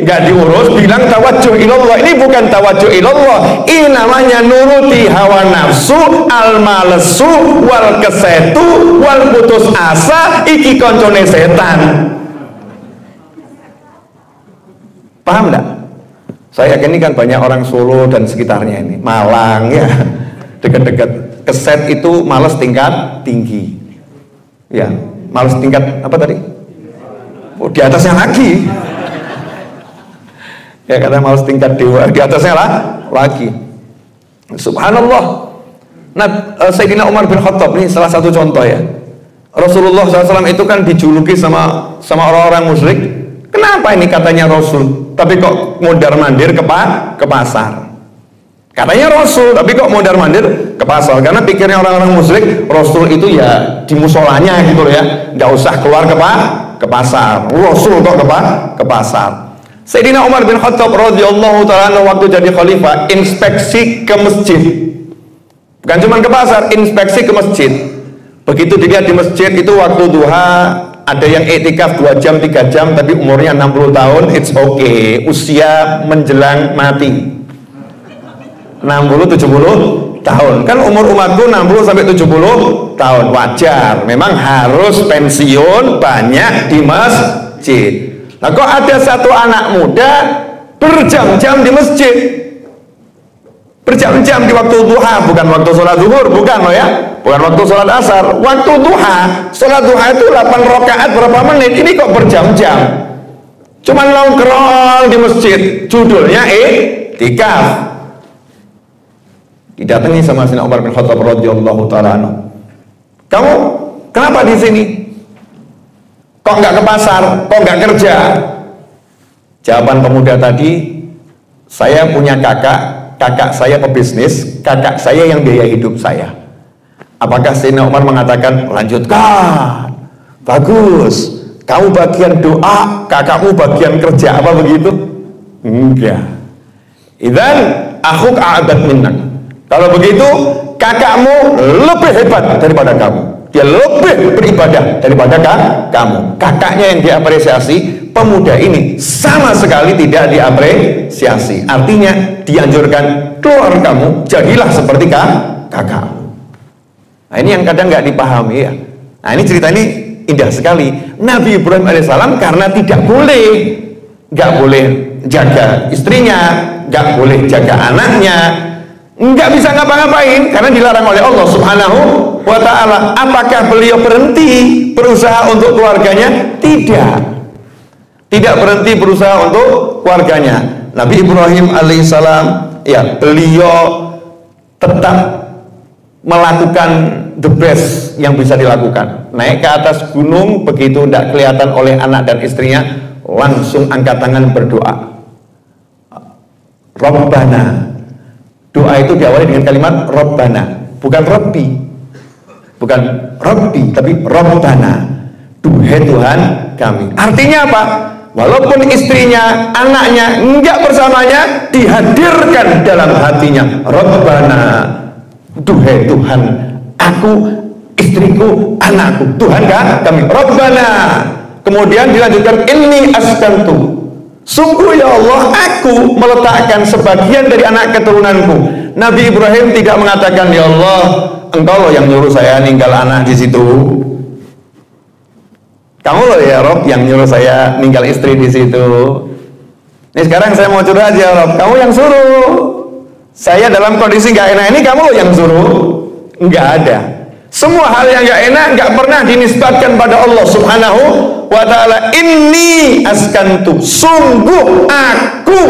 Speaker 1: nggak diurus, bilang tawajjuh ilallah. Ini bukan tawajjuh ilallah, ini namanya nuruti hawa nafsu, al malesu, wal kesetu, wal putus asa, iki koncone setan. Paham enggak? Saya yakin ini kan banyak orang Solo dan sekitarnya ini, Malang ya, dekat-dekat. Keset itu malas tingkat tinggi. Ya, malas tingkat apa tadi? Oh, di atasnya lagi. Ya, kata malas tingkat dewa, di atasnya lagi. Subhanallah. Nah, Sayyidina Umar bin Khattab ini salah satu contoh ya. Rasulullah SAW itu kan dijuluki sama orang-orang musyrik. Kenapa ini katanya Rasul, tapi kok mondar-mandir ke pasar? Katanya Rasul, tapi kok mondar-mandir ke pasar? Karena pikirnya orang-orang musyrik, Rasul itu ya di musolanya gitu ya, nggak usah keluar ke pasar. Rasul kok ke pasar. Sayyidina Umar bin Khattab radhiyallahu ta'ala waktu jadi khalifah, inspeksi ke masjid. Bukan cuma ke pasar, inspeksi ke masjid. Begitu dilihat di masjid itu waktu duha, ada yang iktikaf 2 jam, 3 jam, tapi umurnya 60 tahun, it's okay. Usia menjelang mati. 60-70 tahun. Kan umur umatku 60 sampai 70 tahun. Wajar. Memang harus pensiun banyak di masjid. Nah, kok ada satu anak muda berjam-jam di masjid? Berjam-jam di waktu duha, bukan waktu sholat zuhur, bukan loh ya. Bukan waktu sholat asar, waktu duha. Sholat duha itu 8 rakaat berapa menit? Ini kok berjam-jam? Cuman nongkrong di masjid. Judulnya iktikaf. Didatangi sama Sayyidina Umar bin Khattab radhiyallahu taala anhu. Kamu kenapa di sini? Kok nggak ke pasar? Kok nggak kerja? Jawaban pemuda tadi, saya punya kakak saya pebisnis, kakak saya yang biaya hidup saya. Apakah Sayyidina Umar mengatakan, lanjutkan, bagus, kamu bagian doa, kakakmu bagian kerja, apa begitu? Enggak. Idzan akhuk a'bad minnak. Kalau begitu, kakakmu lebih hebat daripada kamu. Dia lebih beribadah daripada kamu. Kakaknya yang diapresiasi, pemuda ini sama sekali tidak diapresiasi. Artinya dianjurkan, keluar kamu, jadilah seperti kakakmu. Nah, ini yang kadang nggak dipahami ya. Nah, ini cerita ini indah sekali. Nabi Ibrahim alaihissalam karena nggak boleh jaga istrinya, nggak boleh jaga anaknya, nggak bisa ngapa-ngapain karena dilarang oleh Allah Subhanahu wa ta'ala. Apakah beliau berhenti berusaha untuk keluarganya? Tidak berhenti berusaha untuk keluarganya. Nabi Ibrahim alaihissalam, ya, beliau tetap melakukan the best yang bisa dilakukan. Naik ke atas gunung, begitu tidak kelihatan oleh anak dan istrinya, langsung angkat tangan berdoa. Rabbana. Doa itu diawali dengan kalimat Rabbana, bukan Rabbi, bukan Rabbi, tapi Rabbana. Duhai Tuhan kami. Artinya apa? Walaupun istrinya, anaknya enggak bersamanya, dihadirkan dalam hatinya Rabbana. Duhai Tuhan, aku, istriku, anakku, Tuhan kami, Rabbana. Kemudian dilanjutkan, inni askantu. Sungguh ya Allah, aku meletakkan sebagian dari anak keturunanku. Nabi Ibrahim tidak mengatakan, ya Allah, engkau loh yang nyuruh saya ninggal anak di situ. Kamu loh ya Rob yang nyuruh saya ninggal istri di situ. Ini sekarang saya mau curhat ya Rob, kamu yang suruh. Saya dalam kondisi nggak enak ini, kamu loh yang suruh. Nggak ada. Semua hal yang nggak enak nggak pernah dinisbatkan pada Allah Subhanahu wa ta'ala. Inni askantu, sungguh aku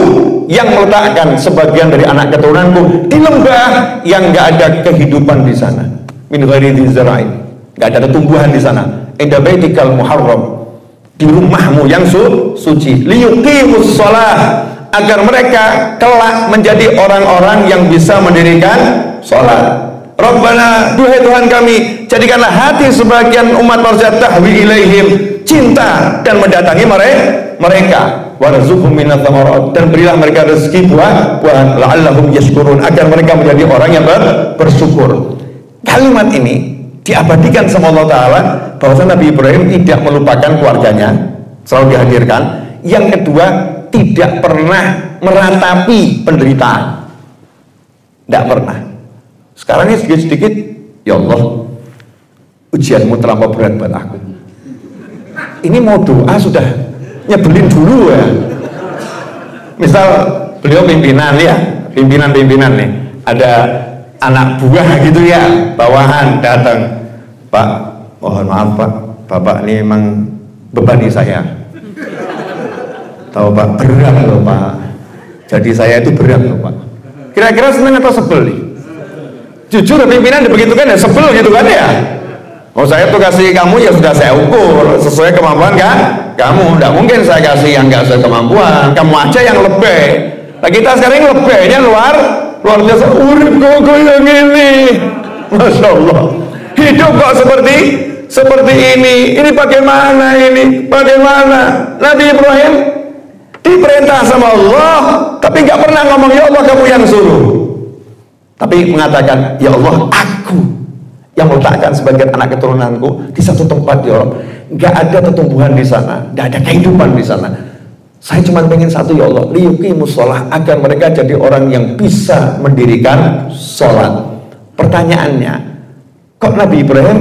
Speaker 1: yang meletakkan sebagian dari anak keturunanku di lembah yang nggak ada kehidupan di sana. Min ghairi dzara'in, nggak ada tumbuhan di sana. Inda baitikal muharram, di rumahmu yang suci. Liyuqimus shalah, agar mereka kelak menjadi orang-orang yang bisa mendirikan sholat. Rabbana, duhai Tuhan kami, jadikanlah hati sebagian umat manusia tahwi ilaihim, cinta dan mendatangi mereka. Warzuqhum minats tsamarat, dan berilah mereka rezeki buah-buahan, la'allahum yashkurun, agar mereka menjadi orang yang bersyukur. Kalimat ini diabadikan sama Allah Ta'ala, bahwa Nabi Ibrahim tidak melupakan keluarganya, selalu dihadirkan. Yang kedua, tidak pernah meratapi penderitaan, tidak pernah. Sekarang ini sedikit-sedikit, ya Allah, ujianmu terlampau berat buat aku. Ini mau doa sudah nyebelin dulu ya. Misal beliau pimpinan ya, pimpinan nih, ada anak buah gitu ya, bawahan datang, Pak, mohon maaf Pak, Bapak ini emang bebani saya. Tahu Pak, berat loh Pak. Jadi saya itu berat loh Pak. Kira-kira senang atau sebel nih? Jujur pimpinan dibegitukan ya sebel gitu kan ya. Oh saya tuh kasih kamu ya sudah saya ukur sesuai kemampuan kan kamu. Tidak mungkin saya kasih yang nggak sesuai kemampuan. Kamu aja yang lebih. Nah kita sekarang lebihnya luar biasa. Urip kok yang ini, masya Allah. Hidup kok seperti ini. Ini bagaimana ini? Bagaimana? Nabi Ibrahim diperintah sama Allah, tapi nggak pernah ngomong ya Allah kamu yang suruh. Tapi mengatakan, ya Allah, aku yang meletakkan sebagian anak keturunanku di satu tempat, ya Allah. Nggak ada pertumbuhan di sana, nggak ada kehidupan di sana. Saya cuma pengen satu, ya Allah, liyuqimus shalah, agar mereka jadi orang yang bisa mendirikan sholat. Pertanyaannya, kok Nabi Ibrahim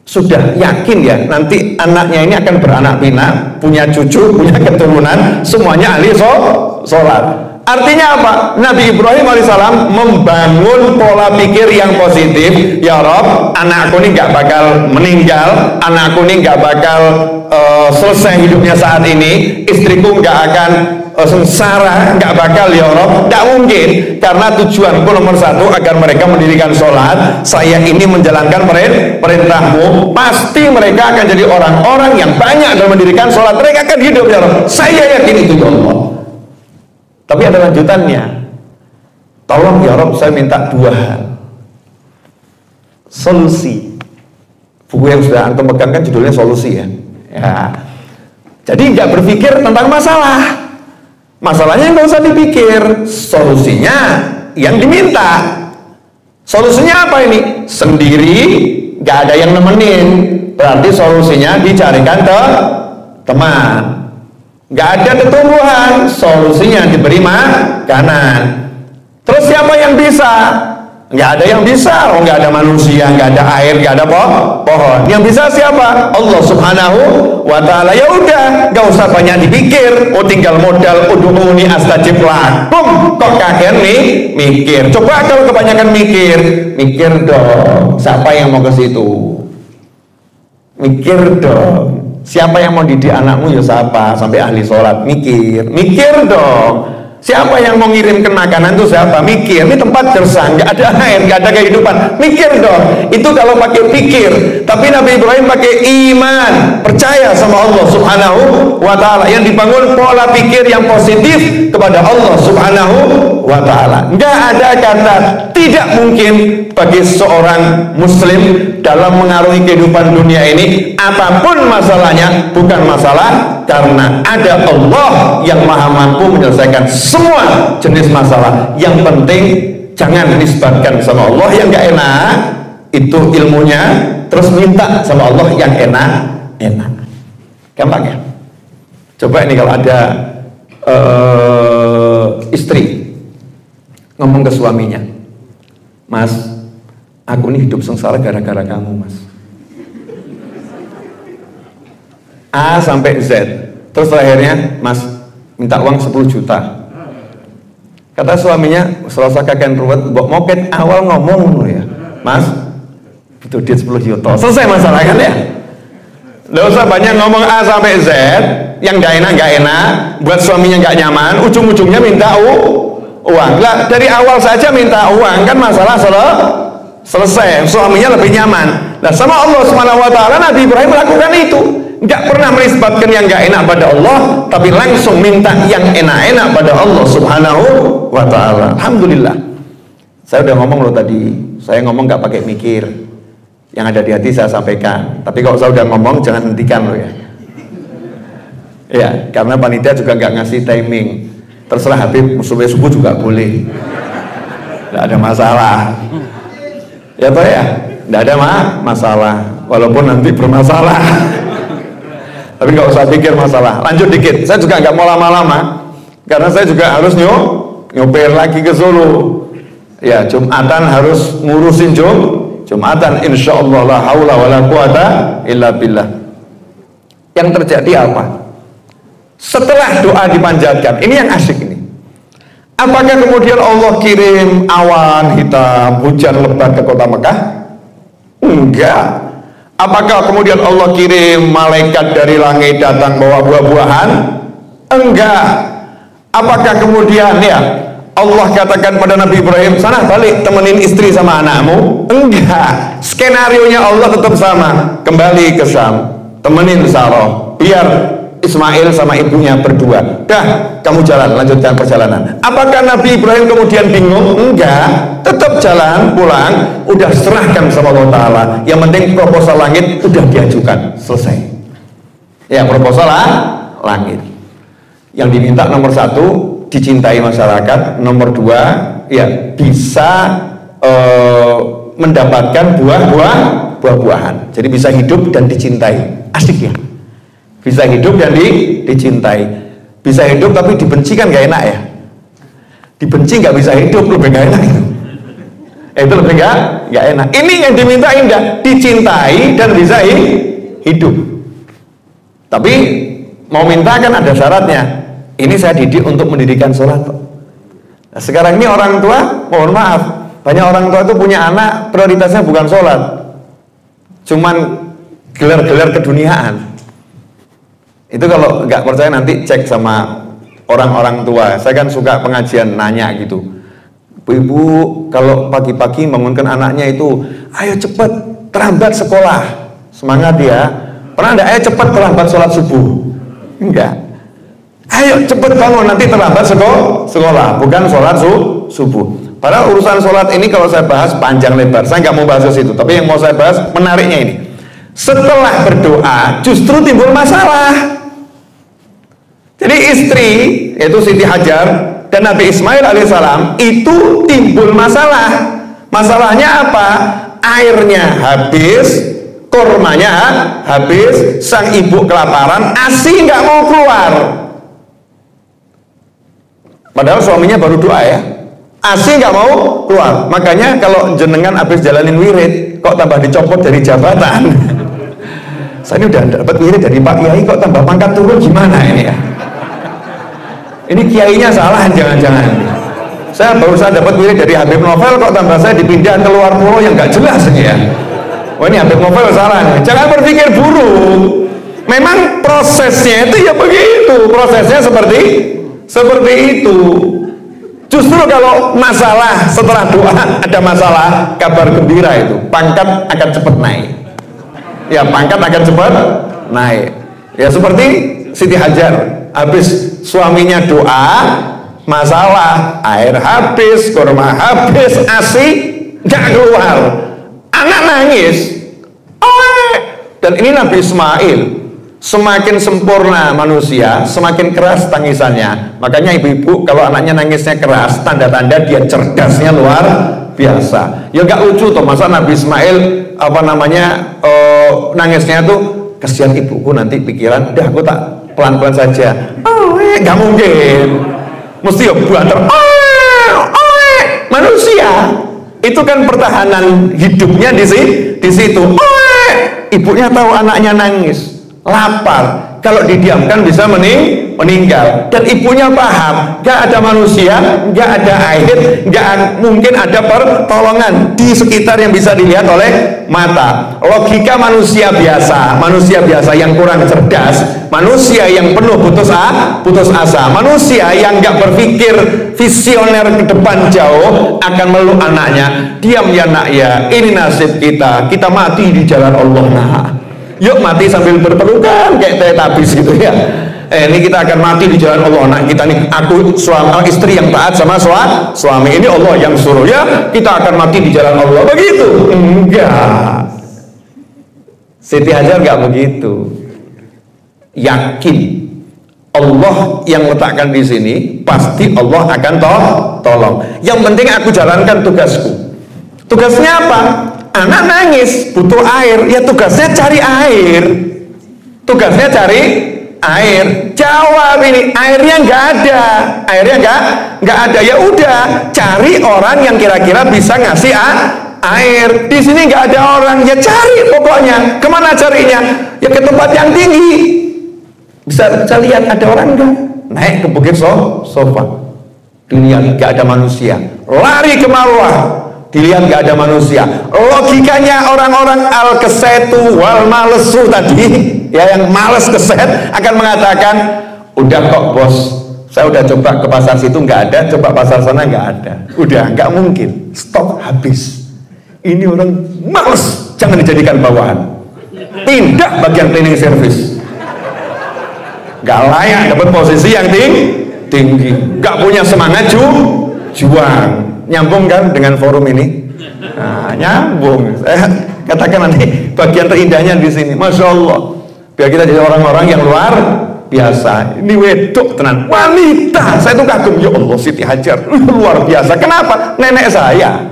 Speaker 1: sudah yakin ya nanti anaknya ini akan beranak pinak, punya cucu, punya keturunan, semuanya ahli sholat. Artinya apa? Nabi Ibrahim alaihissalam membangun pola pikir yang positif. Ya Rob, anakku ini nggak bakal meninggal, anakku ini nggak bakal selesai hidupnya saat ini, istriku nggak akan sengsara, nggak bakal ya Rob, nggak mungkin, karena tujuanku nomor satu agar mereka mendirikan sholat. Saya ini menjalankan perintahmu, pasti mereka akan jadi orang-orang yang banyak dalam mendirikan sholat. Mereka akan hidup ya Rob, saya yakin itu ya Allah. Tapi ada lanjutannya, tolong ya Rob, saya minta 2 hal. Solusi. Buku yang sudah antum pegang kan judulnya solusi ya. Jadi nggak berpikir tentang masalah. Masalahnya nggak usah dipikir, solusinya yang diminta. Solusinya apa ini? Sendiri, nggak ada yang nemenin, berarti solusinya dicarikan ke teman. Nggak ada ketumbuhan, solusinya diberi makanan. Terus siapa yang bisa? Nggak ada yang bisa, nggak ada manusia, nggak ada air, nggak ada pohon. Yang bisa siapa? Allah Subhanahu wa Ta'ala. Ya udah, nggak usah banyak dipikir. Tinggal modal ud'uni astajib lakum. Kok kalian nih mikir? Coba kalau kebanyakan mikir dong. Siapa yang mau ke situ? Mikir dong. Siapa yang mau didik anakmu? Ya siapa? Sampai ahli sholat. Mikir dong. Siapa yang mau ngirimkan makanan itu siapa? Mikir. Ini tempat gersang, nggak ada air, nggak ada kehidupan. Mikir dong. Itu kalau pakai pikir. Tapi Nabi Ibrahim pakai iman, percaya sama Allah Subhanahu wa Ta'ala, yang dibangun pola pikir yang positif kepada Allah Subhanahu wa Ta'ala. Nggak ada kata tidak mungkin bagi seorang muslim dalam mengarungi kehidupan dunia ini, apapun masalahnya, bukan masalah, karena ada Allah yang maha mampu menyelesaikan semua jenis masalah. Yang penting jangan nisbatkan sama Allah yang gak enak, itu ilmunya, terus minta sama Allah yang enak. Gampang ya? Coba ini kalau ada istri ngomong ke suaminya, Mas, aku ini hidup sengsara gara-gara kamu, Mas. A sampai Z. Terus akhirnya, Mas, minta uang 10 juta. Kata suaminya, selasa kakek ruwet, mau ket awal ngomong ya, Mas, itu dia 10 juta. Selesai masalah kan ya? Nggak usah banyak ngomong A sampai Z, yang gak enak, buat suaminya gak nyaman, ujung-ujungnya minta uang. Lah, dari awal saja minta uang, kan masalah selesai, suaminya lebih nyaman. Nah, sama Allah Subhanahu wa Ta'ala, Nabi Ibrahim melakukan itu. Nggak pernah menisbatkan yang nggak enak pada Allah, tapi langsung minta yang enak-enak pada Allah Subhanahu wa Ta'ala. Alhamdulillah. Saya udah ngomong loh tadi, saya ngomong nggak pakai mikir, yang ada di hati saya sampaikan. Tapi kalau saya udah ngomong, jangan hentikan loh ya. Ya, karena panitia juga nggak ngasih timing. Terserah Habib, subuh juga boleh, nggak ada masalah. Ya toh ya, nggak ada masalah, walaupun nanti bermasalah. Tapi nggak usah pikir masalah. Lanjut dikit. Saya juga nggak mau lama-lama, karena saya juga harus nyopir lagi ke Solo. Ya, Jumatan harus ngurusin Jumatan. Insya Allah la haula wala quwata illa billah. Yang terjadi apa? Setelah doa dipanjatkan, ini yang asyik ini. Apakah kemudian Allah kirim awan hitam, hujan lebat ke kota Mekah? Enggak. Apakah kemudian Allah kirim malaikat dari langit datang bawa buah-buahan? Enggak. Apakah kemudian ya Allah katakan pada Nabi Ibrahim, sana balik temenin istri sama anakmu? Enggak. Skenarionya Allah tetap sama, kembali ke Syam, temenin Sarah, biar Ismail sama ibunya berdua. Dah, kamu jalan, lanjutkan perjalanan. Apakah Nabi Ibrahim kemudian bingung? Enggak, tetap jalan, pulang, udah serahkan sama Allah Ta'ala. Yang penting proposal langit udah diajukan, selesai. Ya, proposal langit. Yang diminta nomor 1, dicintai masyarakat. Nomor 2, ya bisa mendapatkan buah-buahan. Jadi bisa hidup dan dicintai. Asik ya? Bisa hidup dan dicintai. Bisa hidup tapi dibenci kan gak enak ya. Dibenci gak bisa hidup, lebih gak enak itu. Itu lebih gak enak. Ini yang diminta indah, dicintai dan bisa hidup. Tapi mau minta kan ada syaratnya. Ini saya didik untuk mendirikan sholat. Nah, sekarang ini orang tua, mohon maaf, banyak orang tua itu punya anak prioritasnya bukan sholat, cuman gelar-gelar keduniaan. Itu kalau nggak percaya nanti cek sama orang-orang tua. Saya kan suka pengajian nanya gitu, ibu kalau pagi-pagi bangunkan anaknya itu, ayo cepet terlambat sekolah, semangat ya. Pernah enggak, ayo cepet terlambat sholat subuh? Enggak. Ayo cepet bangun nanti terlambat sekolah, bukan sholat subuh. Padahal urusan sholat ini kalau saya bahas panjang lebar, saya nggak mau bahas itu. Tapi yang mau saya bahas menariknya ini, setelah berdoa justru timbul masalah. Jadi istri, yaitu Siti Hajar dan Nabi Ismail alaihissalam itu timbul masalah. Masalahnya apa? Airnya habis, kurmanya habis, sang ibu kelaparan, ASI nggak mau keluar. Padahal suaminya baru doa ya, ASI nggak mau keluar. Makanya kalau jenengan habis jalanin wirid, kok tambah dicopot dari jabatan? Saya ini udah dapat wirid dari Pak Kiai, kok tambah pangkat turun, gimana ini ya? Ini kiainya salah jangan-jangan. Saya baru saja dapat wirid dari Habib Novel, kok tambah saya dipindah keluar pulau yang nggak jelas ini ya. Wah ini Habib Novel salah nih. Jangan berpikir buruk. Memang prosesnya itu ya begitu. Prosesnya seperti itu. Justru kalau masalah setelah doa ada masalah, kabar gembira itu pangkat akan cepat naik. Ya pangkat akan cepat naik. Ya seperti Siti Hajar. Habis suaminya doa, masalah, air habis, kurma habis, ASI nggak keluar, anak nangis. Dan ini Nabi Ismail, semakin sempurna manusia, semakin keras tangisannya. Makanya ibu-ibu kalau anaknya nangisnya keras, tanda-tanda dia cerdasnya luar biasa. Ya nggak lucu toh, masa Nabi Ismail nangisnya tuh kesian ibuku nanti pikiran, udah aku tak pelan-pelan saja. Nggak mungkin, mesti ya buanter. Manusia itu kan pertahanan hidupnya di situ. Ibunya tahu anaknya nangis, lapar. Kalau didiamkan bisa meninggal. Dan ibunya paham, nggak ada manusia, nggak ada air, nggak mungkin ada pertolongan di sekitar yang bisa dilihat oleh mata. Logika manusia biasa yang kurang cerdas, manusia yang penuh putus asa, manusia yang nggak berpikir visioner ke depan jauh akan meluk anaknya. Diam ya nak ya, ini nasib kita mati di jalan Allah. Nah, yuk mati sambil berpelukan kayak Teletubbies gitu ya. Ini kita akan mati di jalan Allah. Nah kita nih, aku istri yang taat sama suami, ini Allah yang suruh ya, kita akan mati di jalan Allah. Begitu? Enggak. Siti Hajar enggak begitu. Yakin Allah yang letakkan di sini, pasti Allah akan tolong. Yang penting aku jalankan tugasku. Tugasnya apa? Anak nangis, butuh air, ya tugasnya cari air. Tugasnya cari air. Jawab ini, airnya nggak ada. Airnya nggak ada. Ya udah, cari orang yang kira-kira bisa ngasih air. Di sini nggak ada orang, ya cari pokoknya. Kemana carinya? Ya ke tempat yang tinggi. Bisa lihat ada orang nggak? Naik ke bukit sofa. Dilihat nggak ada manusia. Lari ke Marwah. Dilihat nggak ada manusia. Logikanya orang-orang al-kesetu wal malesu tadi, ya yang males keset akan mengatakan, udah kok bos, saya udah coba ke pasar situ nggak ada, coba pasar sana nggak ada, udah nggak mungkin, stok habis. Ini orang males, jangan dijadikan bawahan, pindah bagian cleaning service. Nggak layak dapat posisi yang tinggi, nggak punya semangat juang. Nyambung kan dengan forum ini? Nah, nyambung. Saya katakan nanti bagian terindahnya di sini. Masya Allah. Biar kita jadi orang-orang yang luar biasa. Ini wedok tenan, wanita. Saya tuh kagum, ya Allah, Siti Hajar luar biasa. Kenapa? Nenek saya.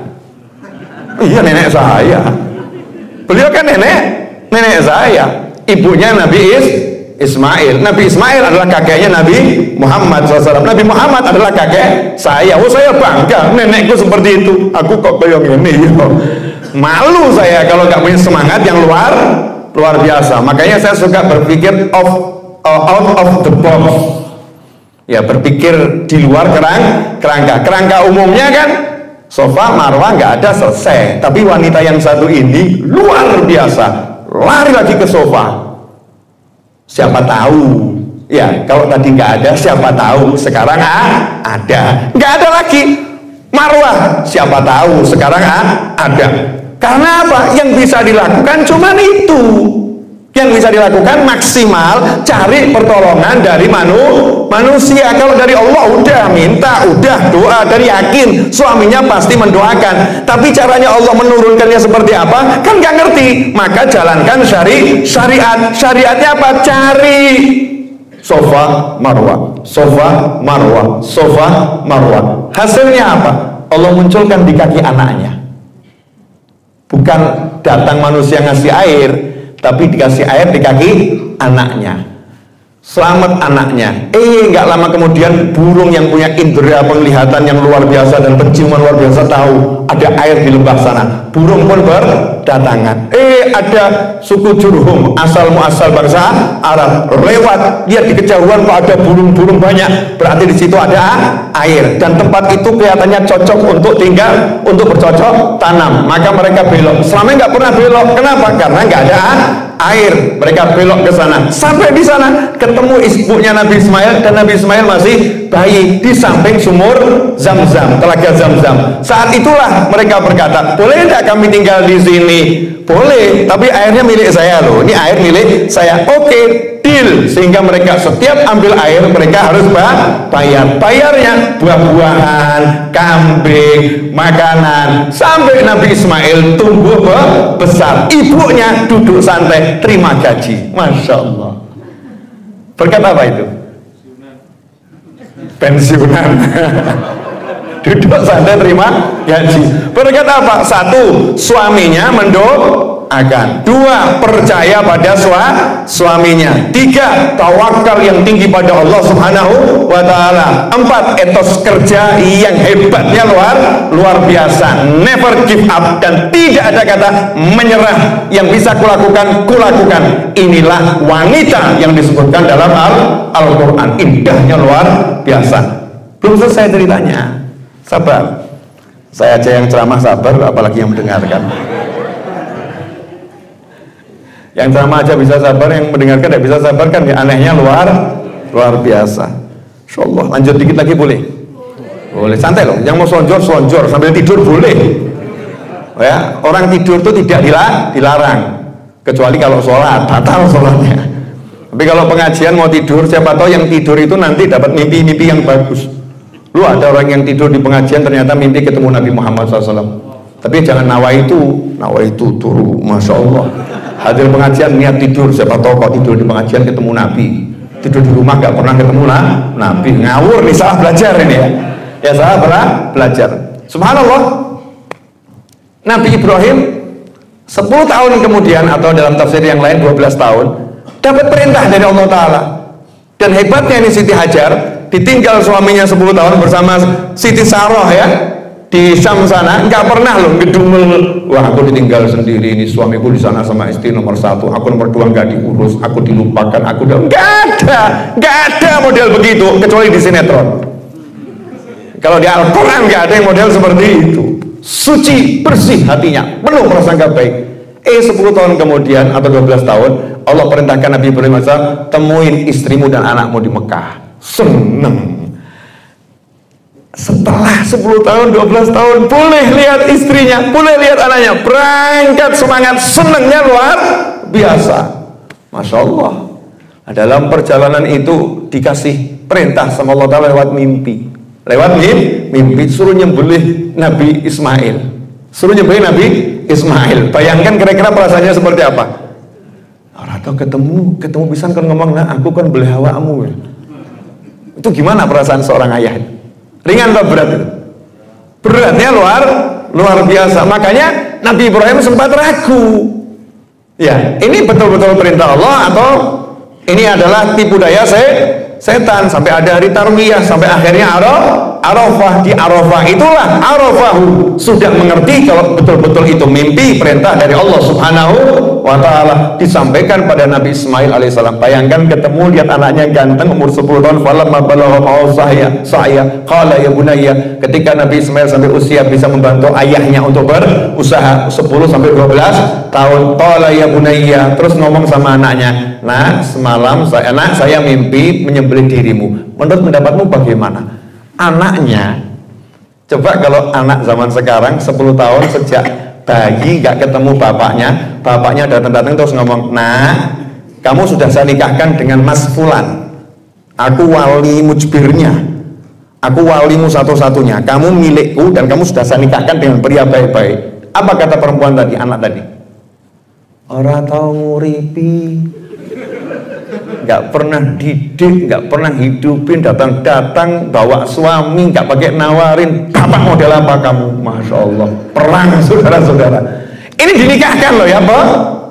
Speaker 1: Iya nenek saya. Beliau kan nenek saya. Ibunya Nabi Ismail. Nabi Ismail adalah kakeknya Nabi Muhammad SAW. Nabi Muhammad adalah kakek saya. Oh saya bangga, nenekku seperti itu. Aku kok kayak gini ya. Malu saya kalau nggak punya semangat yang luar biasa. Makanya saya suka berpikir out of the box. Ya berpikir di luar kerangka. Kerangka umumnya kan sofa Marwah nggak ada, selesai. Tapi wanita yang satu ini luar biasa. Lari lagi ke sofa. Siapa tahu Ya, kalau tadi nggak ada, siapa tahu sekarang ada. Nggak ada lagi. Marwah, siapa tahu sekarang ada. Karena apa? Yang bisa dilakukan cuman itu. Yang bisa dilakukan maksimal cari pertolongan dari manusia. Kalau dari Allah udah minta, udah doa dan yakin suaminya pasti mendoakan. Tapi caranya Allah menurunkannya seperti apa? Kan nggak ngerti. Maka jalankan syariat. Syariatnya apa? Cari Sofa Marwah, Sofa Marwah, Sofa Marwah. Hasilnya apa? Allah munculkan di kaki anaknya. Bukan datang manusia ngasih air, tapi dikasih air di kaki anaknya. Selamat anaknya. Nggak lama kemudian burung yang punya indera penglihatan yang luar biasa dan penciuman luar biasa tahu ada air di lembah sana. Burung pun berdatangan. Ada suku Jurhum asal muasal bangsa Arab lewat, lihat di kejauhan kok ada burung-burung banyak. Berarti di situ ada air dan tempat itu kelihatannya cocok untuk tinggal, untuk bercocok tanam. Maka mereka belok. Selama nggak pernah belok. Kenapa? Karena nggak ada air. Mereka belok ke sana. Sampai di sana ketemu ibunya Nabi Ismail dan Nabi Ismail masih bayi di samping sumur Zam-Zam, telaga Zam-Zam. Saat itulah mereka berkata, boleh tidak kami tinggal di sini? Boleh, tapi airnya milik saya loh. Ini air milik saya. Oke, deal. Sehingga mereka setiap ambil air mereka harus bayar. Bayarnya buah-buahan, kambing, makanan. Sampai Nabi Ismail tumbuh besar. Ibunya duduk santai terima gaji. Masya Allah. Berkat apa itu? Pensiunan. Duduk santai terima gaji. Berkat apa? Satu, suaminya mendoakan. Dua, percaya pada suaminya. Tiga, tawakal yang tinggi pada Allah Subhanahu wa Ta'ala. Empat, etos kerja yang hebatnya luar biasa. Never give up dan tidak ada kata menyerah. Yang bisa kulakukan. Inilah wanita yang disebutkan dalam Al-Quran. Indahnya luar biasa. Belum selesai ceritanya. Sabar. Saya aja yang ceramah sabar, apalagi yang mendengarkan. Yang ceramah aja bisa sabar, yang mendengarkan tidak bisa sabar kan? Anehnya luar biasa. Insyaallah. Lanjut dikit lagi boleh? Boleh, santai loh. Yang mau selonjor sambil tidur boleh. Ya, orang tidur itu tidak dilarang. Kecuali kalau sholat, batal sholatnya. Tapi kalau pengajian mau tidur, siapa tahu yang tidur itu nanti dapat mimpi-mimpi yang bagus. Lu ada orang yang tidur di pengajian ternyata mimpi ketemu Nabi Muhammad SAW. Tapi jangan nawa itu turu, Masya Allah. Hadir pengajian niat tidur, siapa tahu kok tidur di pengajian ketemu Nabi. Tidur di rumah gak pernah ketemu Nabi. Ngawur nih, salah belajar ini ya. Ya salah belajar. Subhanallah. Nabi Ibrahim 10 tahun kemudian, atau dalam tafsir yang lain 12 tahun, dapat perintah dari Allah Ta'ala. Dan hebatnya ini Siti Hajar ditinggal suaminya 10 tahun bersama Siti Saroh ya di Syam sana, nggak pernah loh ngedumel, wah aku ditinggal sendiri, ini suamiku di sana sama istri nomor 1, aku nomor 2 nggak diurus, aku dilupakan, aku udah nggak ada model begitu kecuali di sinetron. Kalau di Al-Quran nggak ada yang model seperti itu. Suci, bersih hatinya, penuh prasangka baik. 10 tahun kemudian atau 12 tahun Allah perintahkan Nabi Ibrahim SAW, temuin istrimu dan anakmu di Mekah. Seneng. Setelah 10 tahun, 12 tahun boleh lihat istrinya, boleh lihat anaknya, berangkat semangat, senengnya luar biasa. Masya Allah. Nah, dalam perjalanan itu dikasih perintah sama Allah Ta'ala lewat mimpi. Lewat mimpi suruh nyembelih Nabi Ismail. Suruh nyembelih Nabi Ismail. Bayangkan kira-kira perasaannya seperti apa? Atau ketemu bisa kan ngomong, nah aku kan beli awakmu ya. Itu gimana perasaan seorang ayah? Ringan atau berat itu? Beratnya luar biasa. Makanya Nabi Ibrahim sempat ragu. Ya, ini betul-betul perintah Allah atau ini adalah tipu daya setan? Sampai ada hari tarwiyah, sampai akhirnya Arafah. Di Arafah itulah Arafahu sudah mengerti kalau betul-betul itu mimpi perintah dari Allah Subhanahu wa ta'ala disampaikan pada Nabi Ismail alaihissalam. Bayangkan ketemu, lihat anaknya ganteng umur 10 tahun, falamma balagha ma'ahu sa'ya qala ya bunayya, ketika Nabi Ismail sampai usia bisa membantu ayahnya untuk berusaha 10 sampai 12 tahun, qala ya bunayya, terus ngomong sama anaknya, nah semalam saya mimpi menyembelih dirimu, menurut pendapatmu bagaimana? Anaknya, coba kalau anak zaman sekarang 10 tahun sejak bayi gak ketemu bapaknya datang terus ngomong, nah kamu sudah saya nikahkan dengan Mas Fulan, aku wali mujbirnya, aku walimu satu-satunya, kamu milikku dan kamu sudah saya nikahkan dengan pria baik-baik. Apa kata perempuan tadi, anak tadi? Ora tau nguripi, gak pernah didik, gak pernah hidupin, datang-datang bawa suami, gak pakai nawarin, kapan model apa kamu? Masya Allah, perang saudara-saudara. Ini dinikahkan loh ya,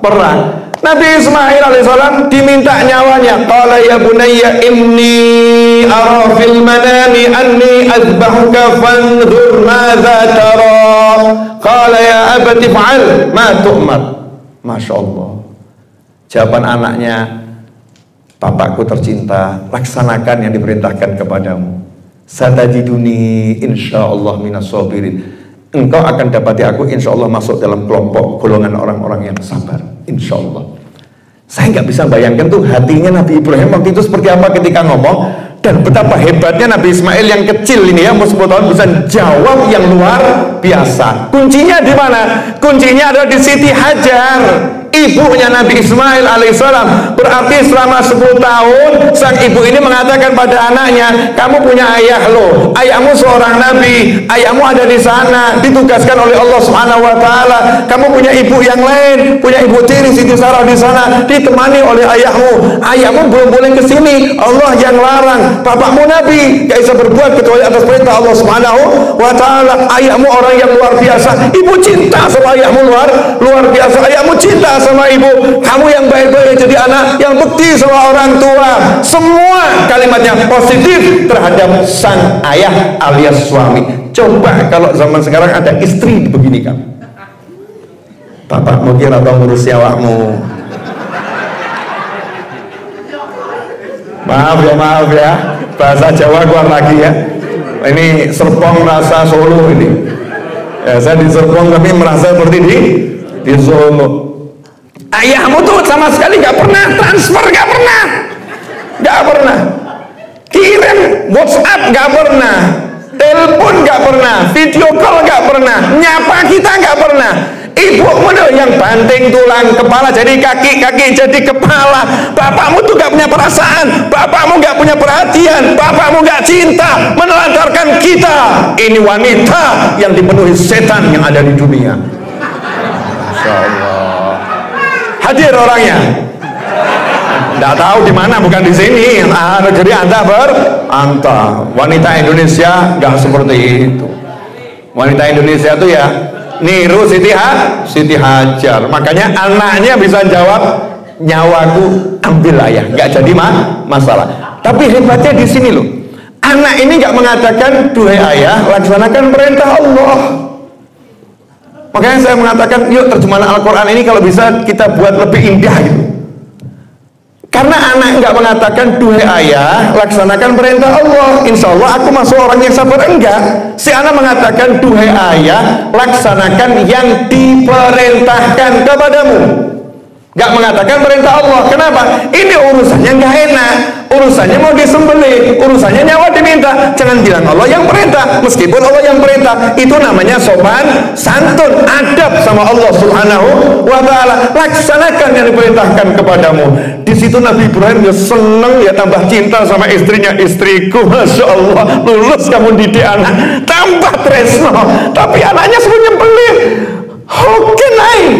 Speaker 1: perang. Nabi Ismail alaihissalam diminta nyawanya. Qala ya bunayya inni ara fil manami anni azbahuka fanzur madza tara. Qala ya abati fa'al ma tu'mar. Masya Allah, jawaban anaknya, Bapakku tercinta, laksanakan yang diperintahkan kepadamu. Satajiduni insyaallah minas sabirin. Engkau akan dapati aku insyaallah masuk dalam kelompok golongan orang-orang yang sabar, insyaallah. Saya nggak bisa bayangkan tuh hatinya Nabi Ibrahim waktu itu seperti apa ketika ngomong, dan betapa hebatnya Nabi Ismail yang kecil ini ya, umur 10 tahun bisa jawab yang luar biasa. Kuncinya di mana? Kuncinya ada di Siti Hajar, ibunya Nabi Ismail alaihissalam. Berarti selama 10 tahun sang ibu ini mengatakan pada anaknya, kamu punya ayah loh, ayahmu seorang nabi, ayahmu ada di sana, ditugaskan oleh Allah Subhanahu wa taala. Kamu punya ibu yang lain, punya ibu tiri Siti Sarah di sana, ditemani oleh ayahmu. Ayahmu belum boleh ke sini, Allah yang larang. Bapakmu nabi, gak bisa berbuat kecuali atas perintah Allah Subhanahu wa taala. Ayahmu orang yang luar biasa, ibu cinta sama ayahmu luar biasa. Ayahmu cinta sama ibu, kamu yang baik-baik jadi anak yang bekti sama orang tua. Semua kalimatnya positif terhadap sang ayah alias suami. Coba kalau zaman sekarang ada istri begini kan, bapakmu kira atau ngurus awakmu. Maaf ya, bahasa Jawa keluar lagi ya. Ini Serpong rasa Solo ini. Ya, saya di Serpong tapi merasa seperti di Solo. Ayahmu tuh sama sekali gak pernah transfer, gak pernah kirim WhatsApp, gak pernah telepon, gak pernah video call, gak pernah nyapa kita, gak pernah. Ibumu tuh yang banting tulang, kepala jadi kaki, kaki jadi kepala. Bapakmu tuh gak punya perasaan, bapakmu gak punya perhatian, bapakmu gak cinta, menelantarkan kita. Ini wanita yang dipenuhi setan yang ada di dunia. Masya Allah. Hadir orangnya. Tidak tahu di mana, bukan di sini. Negeri anta beranta. Wanita Indonesia nggak seperti itu. Wanita Indonesia itu ya niru Siti Hajar. Makanya anaknya bisa jawab, nyawaku ambil ayah, nggak jadi masalah. Tapi hebatnya di sini loh. Anak ini nggak mengatakan, duhai ayah, laksanakan perintah Allah. Makanya saya mengatakan, yuk terjemahan Al-Quran ini kalau bisa kita buat lebih indah gitu. Karena anak nggak mengatakan, duhai ayah, laksanakan perintah Allah, insya Allah aku masuk orang yang sabar. Enggak. Si anak mengatakan, duhai ayah, laksanakan yang diperintahkan kepadamu. Nggak mengatakan perintah Allah. Kenapa? Ini urusannya nggak enak. Urusannya mau disembelih, urusannya nyawa diminta. Jangan bilang Allah yang perintah, meskipun Allah yang perintah. Itu namanya sopan santun, adab sama Allah Subhanahu wa ta'ala. Laksanakan yang diperintahkan kepadamu. Di situ Nabi Ibrahim ya seneng, ya tambah cinta sama istrinya. Istriku, Masya Allah, lulus kamu didik anak, tambah tresno. Tapi anaknya semua nyembelih. Oke, naik.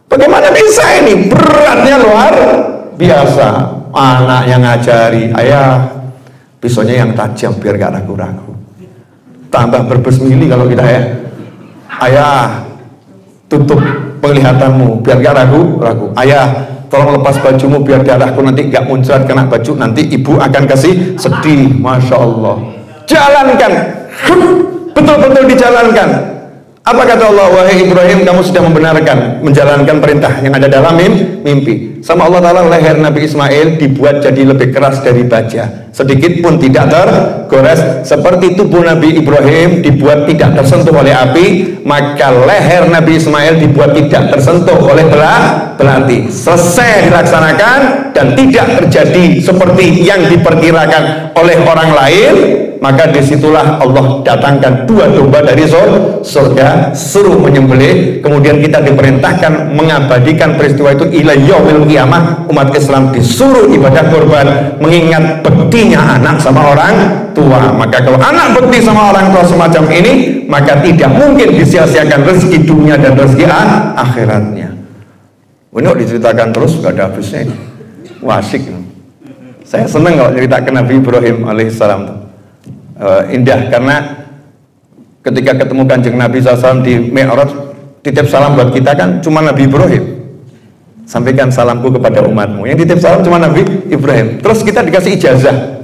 Speaker 1: Bagaimana bisa ini? Beratnya luar biasa. Anak yang ngajari, ayah pisaunya yang tajam biar gak ragu-ragu. Tambah berbesmili kalau kita ya. Ayah tutup penglihatanmu biar gak ragu-ragu. Ayah tolong lepas bajumu biar darahku nanti gak muncrat kena baju, nanti ibu akan kasih sedih. Masya Allah. Jalankan, betul-betul dijalankan. Apa kata Allah? Wahai Ibrahim, kamu sudah membenarkan menjalankan perintah yang ada dalam mimpi. Sama Allah Ta'ala, leher Nabi Ismail dibuat jadi lebih keras dari baja, sedikit pun tidak tergores. Seperti tubuh Nabi Ibrahim dibuat tidak tersentuh oleh api, maka leher Nabi Ismail dibuat tidak tersentuh oleh belati. Selesai dilaksanakan dan tidak terjadi seperti yang diperkirakan oleh orang lain, maka disitulah Allah datangkan 2 domba dari surga, suruh menyembelih. Kemudian kita diperintahkan mengabadikan peristiwa itu ila yaumil qiyamah. Umat Islam disuruh ibadah kurban, mengingat bektinya anak sama orang tua. Maka kalau anak bekti sama orang tua semacam ini, maka tidak mungkin disia-siakan rezeki dunia dan rezeki akhiratnya. Ini diceritakan terus gak ada habisnya. Wah, asik. Saya senang kalau ceritakan Nabi Ibrahim alaihissalam tuh. Indah, karena ketika ketemu Kanjeng Nabi SAW di Mi'raj, titip salam buat kita kan cuma Nabi Ibrahim. Sampaikan salamku kepada umatmu. Yang titip salam cuma Nabi Ibrahim. Terus kita dikasih ijazah.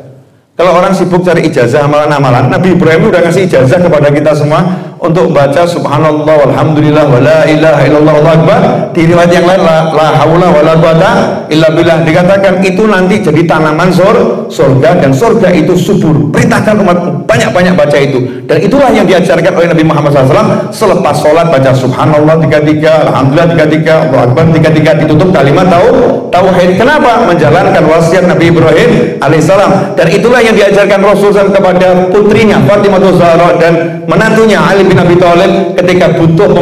Speaker 1: Kalau orang sibuk cari ijazah amalan-amalan, Nabi Ibrahim udah ngasih ijazah kepada kita semua untuk baca subhanallah walhamdulillah wala ilaha illallah Allahu akbar. Di riwayat yang lain la haula wala quwata illa billah, dikatakan itu nanti jadi tanaman surga, dan surga itu subur. Perintahkan umatmu banyak-banyak baca itu, dan itulah yang diajarkan oleh Nabi Muhammad SAW. Selepas sholat baca subhanallah 33, alhamdulillah 33, Allahu akbar 33, ditutup kalimat tauhid. Kenapa? Menjalankan wasiat Nabi Ibrahim alaihissalam. Dan itulah yang diajarkan Rasulullah kepada putrinya Fatimah Zahra dan menantunya Ali bin Abi Thalib ketika butuh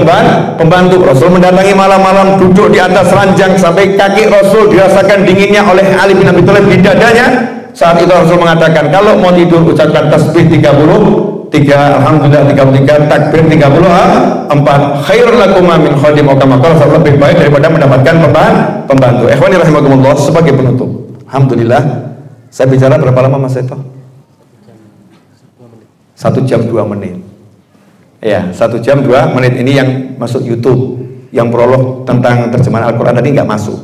Speaker 1: pembantu. Rasul mendatangi malam-malam, duduk di atas ranjang sampai kaki Rasul dirasakan dinginnya oleh Ali bin Abi Thalib di dadanya. Saat itu Rasul mengatakan, kalau mau tidur ucapkan tasbih 33, alhamdulillah 33, takbir 34, khairul lakum min khadim, lebih baik daripada mendapatkan pembantu. Ikhwani rahimakumullah, sebagai penutup, alhamdulillah saya bicara berapa lama Mas Seto? 1 jam 2 menit. Ya, 1 jam 2 menit ini yang masuk YouTube. Yang prolog tentang terjemahan Al-Quran tadi nggak masuk.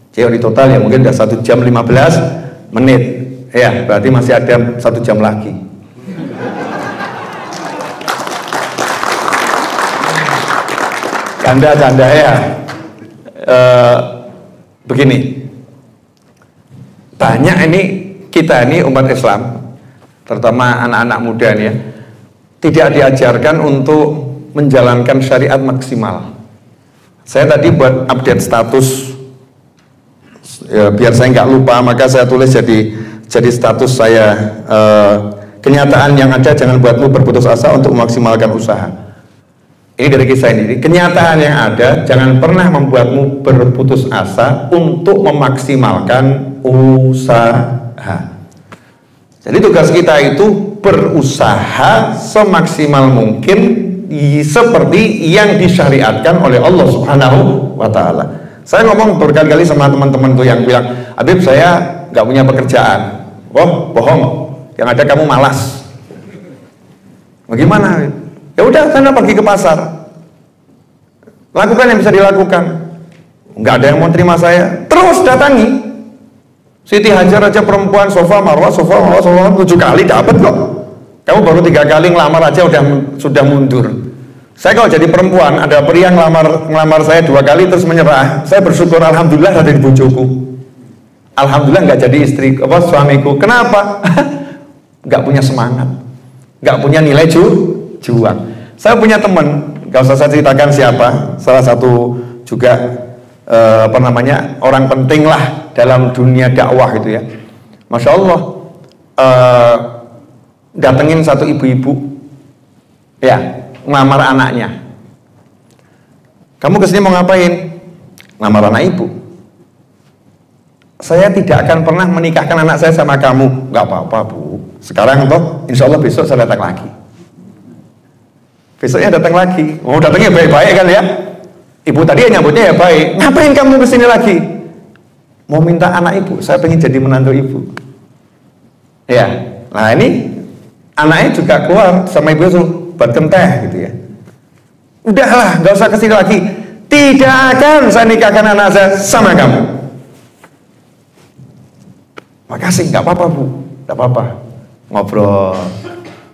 Speaker 1: Jadi di total ya mungkin udah 1 jam 15 menit. Ya, berarti masih ada 1 jam lagi. Canda ya. Begini, banyak ini kita ini umat Islam, terutama anak-anak muda nih ya, tidak diajarkan untuk menjalankan syariat maksimal. Saya tadi buat update status ya, biar saya nggak lupa, maka saya tulis jadi status saya, kenyataan yang ada jangan buatmu berputus asa untuk memaksimalkan usaha. Ini dari kisah ini, kenyataan yang ada jangan pernah membuatmu berputus asa untuk memaksimalkan usaha. Jadi tugas kita itu berusaha semaksimal mungkin seperti yang disyariatkan oleh Allah Subhanahu wa Ta'ala. Saya ngomong berkali-kali sama teman-teman tuh yang bilang, Habib saya nggak punya pekerjaan. Oh bohong, yang ada kamu malas. Bagaimana? Ya udah, sana pergi ke pasar, lakukan yang bisa dilakukan. Nggak ada yang mau terima saya, terus datangi. Siti Hajar aja perempuan, sofa marwah 7 kali dapat kok. Kamu baru 3 kali ngelamar aja sudah mundur. Saya kalau jadi perempuan, ada pria ngelamar saya 2 kali terus menyerah, saya bersyukur, alhamdulillah ada di bojoku. Alhamdulillah nggak jadi istri suamiku. Kenapa? Nggak punya semangat, nggak punya nilai juang. Saya punya teman, gak usah saya ceritakan siapa, salah satu juga orang penting lah dalam dunia dakwah gitu ya. Masya Allah, datengin satu ibu-ibu ya, ngelamar anaknya. Kamu kesini mau ngapain? Ngelamar anak ibu. Saya tidak akan pernah menikahkan anak saya sama kamu. Gak apa-apa bu, sekarang toh insya Allah besok saya datang lagi. Besoknya datang lagi. Oh, datangnya baik-baik kan ya. Ibu tadi nyambutnya ya baik. Ngapain kamu kesini lagi? Mau minta anak ibu, saya pengen jadi menantu ibu. Ya, nah ini anaknya juga keluar sama ibu itu buatkan teh gitu ya. Udahlah, nggak usah kesini lagi. Tidak akan saya nikahkan anak saya sama kamu. Makasih, nggak apa-apa bu, nggak apa-apa. Ngobrol.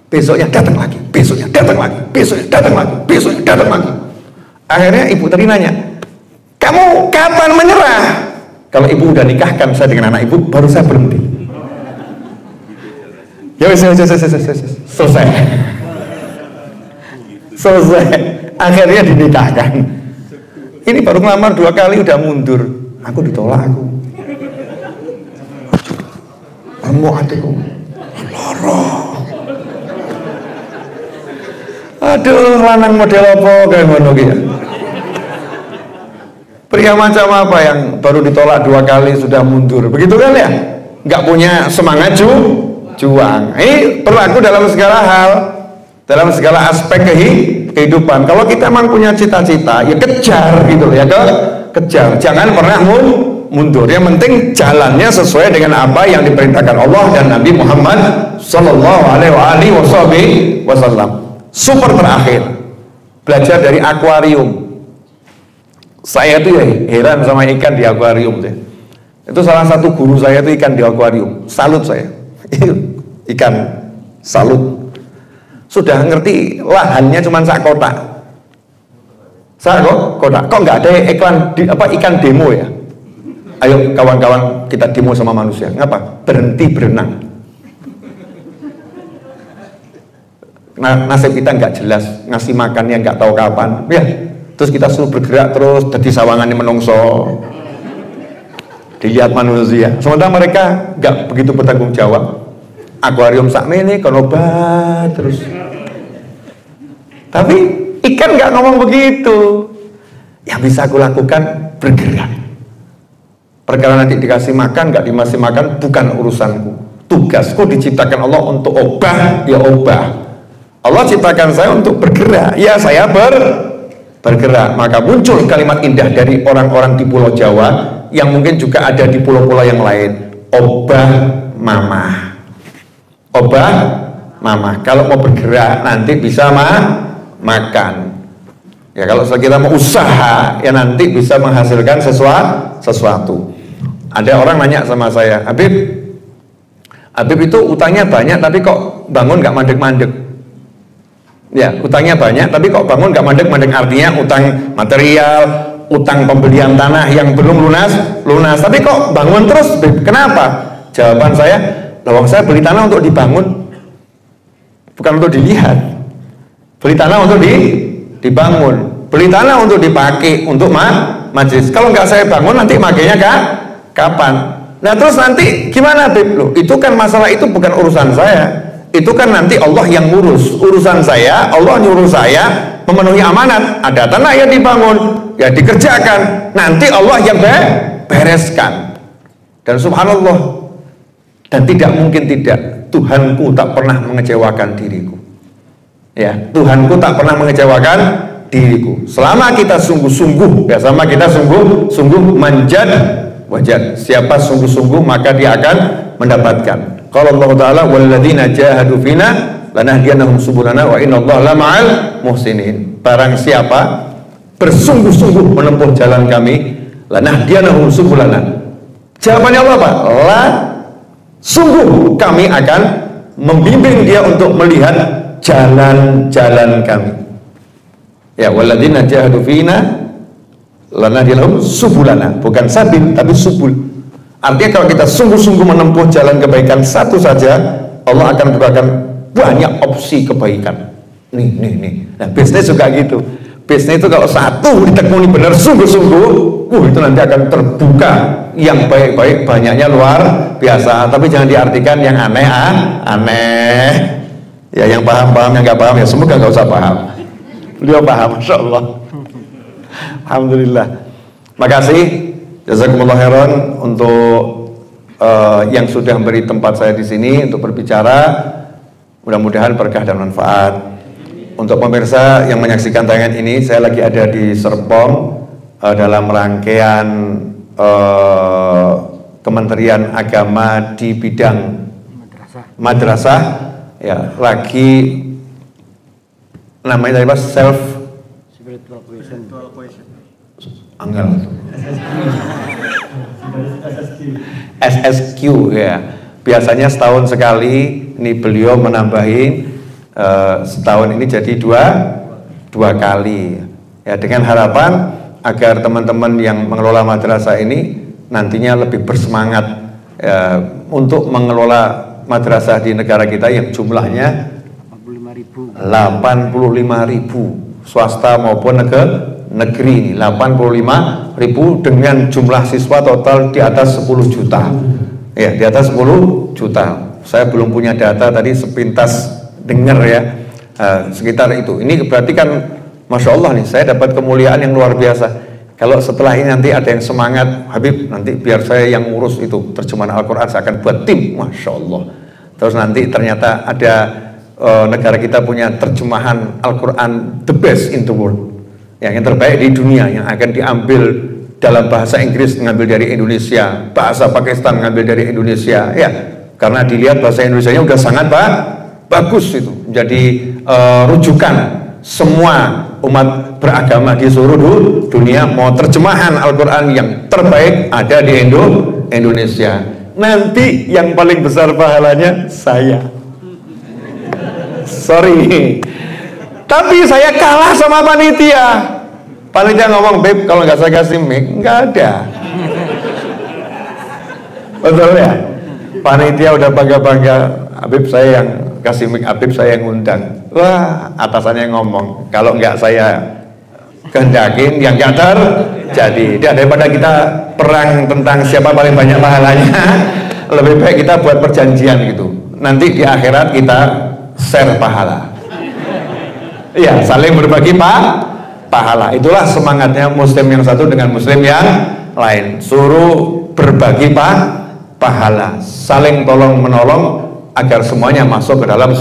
Speaker 1: Besoknya datang lagi. besoknya datang lagi, besoknya datang lagi, besoknya datang lagi. Akhirnya ibu tadi nanya, kamu kapan menyerah? Kalau ibu udah nikahkan saya dengan anak ibu, baru saya berhenti. Ya selesai. Selesai. Akhirnya dinikahkan. Ini baru ngelamar 2 kali udah mundur. Aku ditolak aku. Kamu hatiku loro. Aduh, lanang model apa kayak ngono ki ya. Pria macam apa yang baru ditolak 2 kali sudah mundur? Begitu kan ya? Nggak punya semangat juang. Ini berlaku dalam segala hal, dalam segala aspek kehidupan. Kalau kita memang punya cita-cita, ya kejar gitu ya, kejar. Jangan pernah mundur. Yang penting jalannya sesuai dengan apa yang diperintahkan Allah dan Nabi Muhammad Sallallahu Alaihi Wasallam. Super terakhir, belajar dari akuarium. Saya tuh ya heran sama ikan di akuarium deh. Itu salah satu guru saya tuh ikan di akuarium. Salut saya. Ikan salut. Sudah ngerti lahannya cuma sak kotak. Sak kotak. Kok nggak ada iklan ikan demo ya? Ayo kawan-kawan kita demo sama manusia. Ngapa? Berhenti berenang. Nasib kita nggak jelas, ngasih makannya nggak tahu kapan, ya. Terus kita suruh bergerak terus, jadi sawangannya menungso, dilihat manusia. Sementara mereka nggak begitu bertanggung jawab. Akuarium sakmene konobat terus. Tapi ikan nggak ngomong begitu. Yang bisa aku lakukan bergerak. Perkara nanti dikasih makan nggak dikasih makan bukan urusanku. Tugasku diciptakan Allah untuk obah, ya obah. Allah ciptakan saya untuk bergerak, ya saya bergerak. Maka muncul kalimat indah dari orang-orang di Pulau Jawa yang mungkin juga ada di pulau-pulau yang lain. Obah mamah. Obah mamah. Kalau mau bergerak nanti bisa makan. Ya kalau kita mau usaha ya nanti bisa menghasilkan sesuatu. Ada orang nanya sama saya, Habib itu utangnya banyak tapi kok bangun nggak mandek-mandek. Ya, utangnya banyak, tapi kok bangun nggak mandek-mandek, artinya utang material, utang pembelian tanah yang belum lunas. Tapi kok bangun terus? Kenapa? Jawaban saya, lawang saya beli tanah untuk dibangun, bukan untuk dilihat. Beli tanah untuk dibangun, beli tanah untuk dipakai, untuk majelis. Kalau nggak saya bangun, nanti makainya kapan? Nah terus nanti gimana, Bib? Loh, itu kan masalah itu bukan urusan saya. Itu kan nanti Allah yang ngurus. Urusan saya, Allah nyuruh saya memenuhi amanat. Ada tanah yang dibangun, ya dikerjakan. Nanti Allah yang bereskan. Dan subhanallah, dan tidak mungkin tidak, Tuhanku tak pernah mengecewakan diriku. Ya, Tuhanku tak pernah mengecewakan diriku. Selama kita sungguh-sungguh, ya sama kita sungguh-sungguh manjad wajad. Siapa sungguh-sungguh maka dia akan mendapatkan. Kalau Allah Ta'ala walladzina jahadu fina lanahdiyanahum subulana wa innallaha lama'al muhsinin. Barang siapa bersungguh-sungguh menempuh jalan kami, lanahdiyanahum subulana. Jawabannya Allah apa? Sungguh kami akan membimbing dia untuk melihat jalan-jalan kami. Ya, walladzina jahadu fina lanahdiyanahum subulana, bukan sabil tapi subul. Artinya kalau kita sungguh-sungguh menempuh jalan kebaikan satu saja, Allah akan berikan banyak opsi kebaikan. Nih. Nah, bisnis juga gitu. Bisnis itu kalau satu ditekuni benar sungguh-sungguh, itu nanti akan terbuka yang baik-baik, banyaknya luar biasa. Tapi jangan diartikan yang aneh. Ya, yang paham-paham, yang nggak paham ya semoga nggak usah paham. Beliau paham, Masya Allah. Alhamdulillah. Makasih. Jazakumullah khairan untuk yang sudah memberi tempat saya di sini untuk berbicara. Mudah-mudahan berkah dan manfaat. Untuk pemirsa yang menyaksikan tayangan ini, saya lagi ada di Serpong dalam rangkaian Kementerian Agama di bidang madrasah. Ya, lagi namanya tadi Mas spiritual cohesion. Anggal. SSQ ya. Biasanya setahun sekali ini beliau menambahin setahun ini jadi dua kali ya, dengan harapan agar teman-teman yang mengelola madrasah ini nantinya lebih bersemangat untuk mengelola madrasah di negara kita yang jumlahnya 85.000 swasta maupun negeri ini 85.000 dengan jumlah siswa total di atas 10 juta ya, di atas 10 juta. Saya belum punya data, tadi sepintas dengar ya, sekitar itu. Ini berarti kan Masya Allah nih, saya dapat kemuliaan yang luar biasa. Kalau setelah ini nanti ada yang semangat, Habib nanti biar saya yang ngurus itu terjemahan Al-Quran, saya akan buat tim, Masya Allah. Terus nanti ternyata ada negara kita punya terjemahan Al-Quran the best in the world, yang terbaik di dunia, yang akan diambil dalam bahasa Inggris ngambil dari Indonesia, bahasa Pakistan ngambil dari Indonesia ya, karena dilihat bahasa Indonesianya udah sangat bagus itu, menjadi rujukan semua umat beragama di seluruh dunia. Mau terjemahan Al-Quran yang terbaik ada di Indonesia. Nanti yang paling besar pahalanya saya. Sorry, tapi saya kalah sama panitia. Panitia ngomong, Beb, kalau nggak saya kasih mic, nggak ada. Betul ya? Panitia udah bangga-bangga, Habib saya yang kasih mic, Habib saya yang ngundang. Wah, atasannya ngomong, kalau nggak saya kehendakin, yang nggak terjadi. Daripada kita perang tentang siapa paling banyak pahalanya, lebih baik kita buat perjanjian gitu. Nanti di akhirat kita share pahala. Iya, saling berbagi pahala. Itulah semangatnya Muslim yang satu dengan Muslim yang lain. Suruh berbagi pahala, saling tolong menolong agar semuanya masuk ke dalam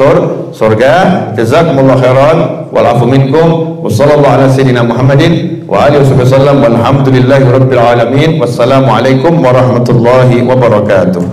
Speaker 1: surga. Jazakumullah khairan wal afu minkum wa sallallahu ala sayyidina Muhammadin wa alihi wasallam walhamdulillahi rabbil alamin. Wassalamualaikum warahmatullahi wabarakatuh.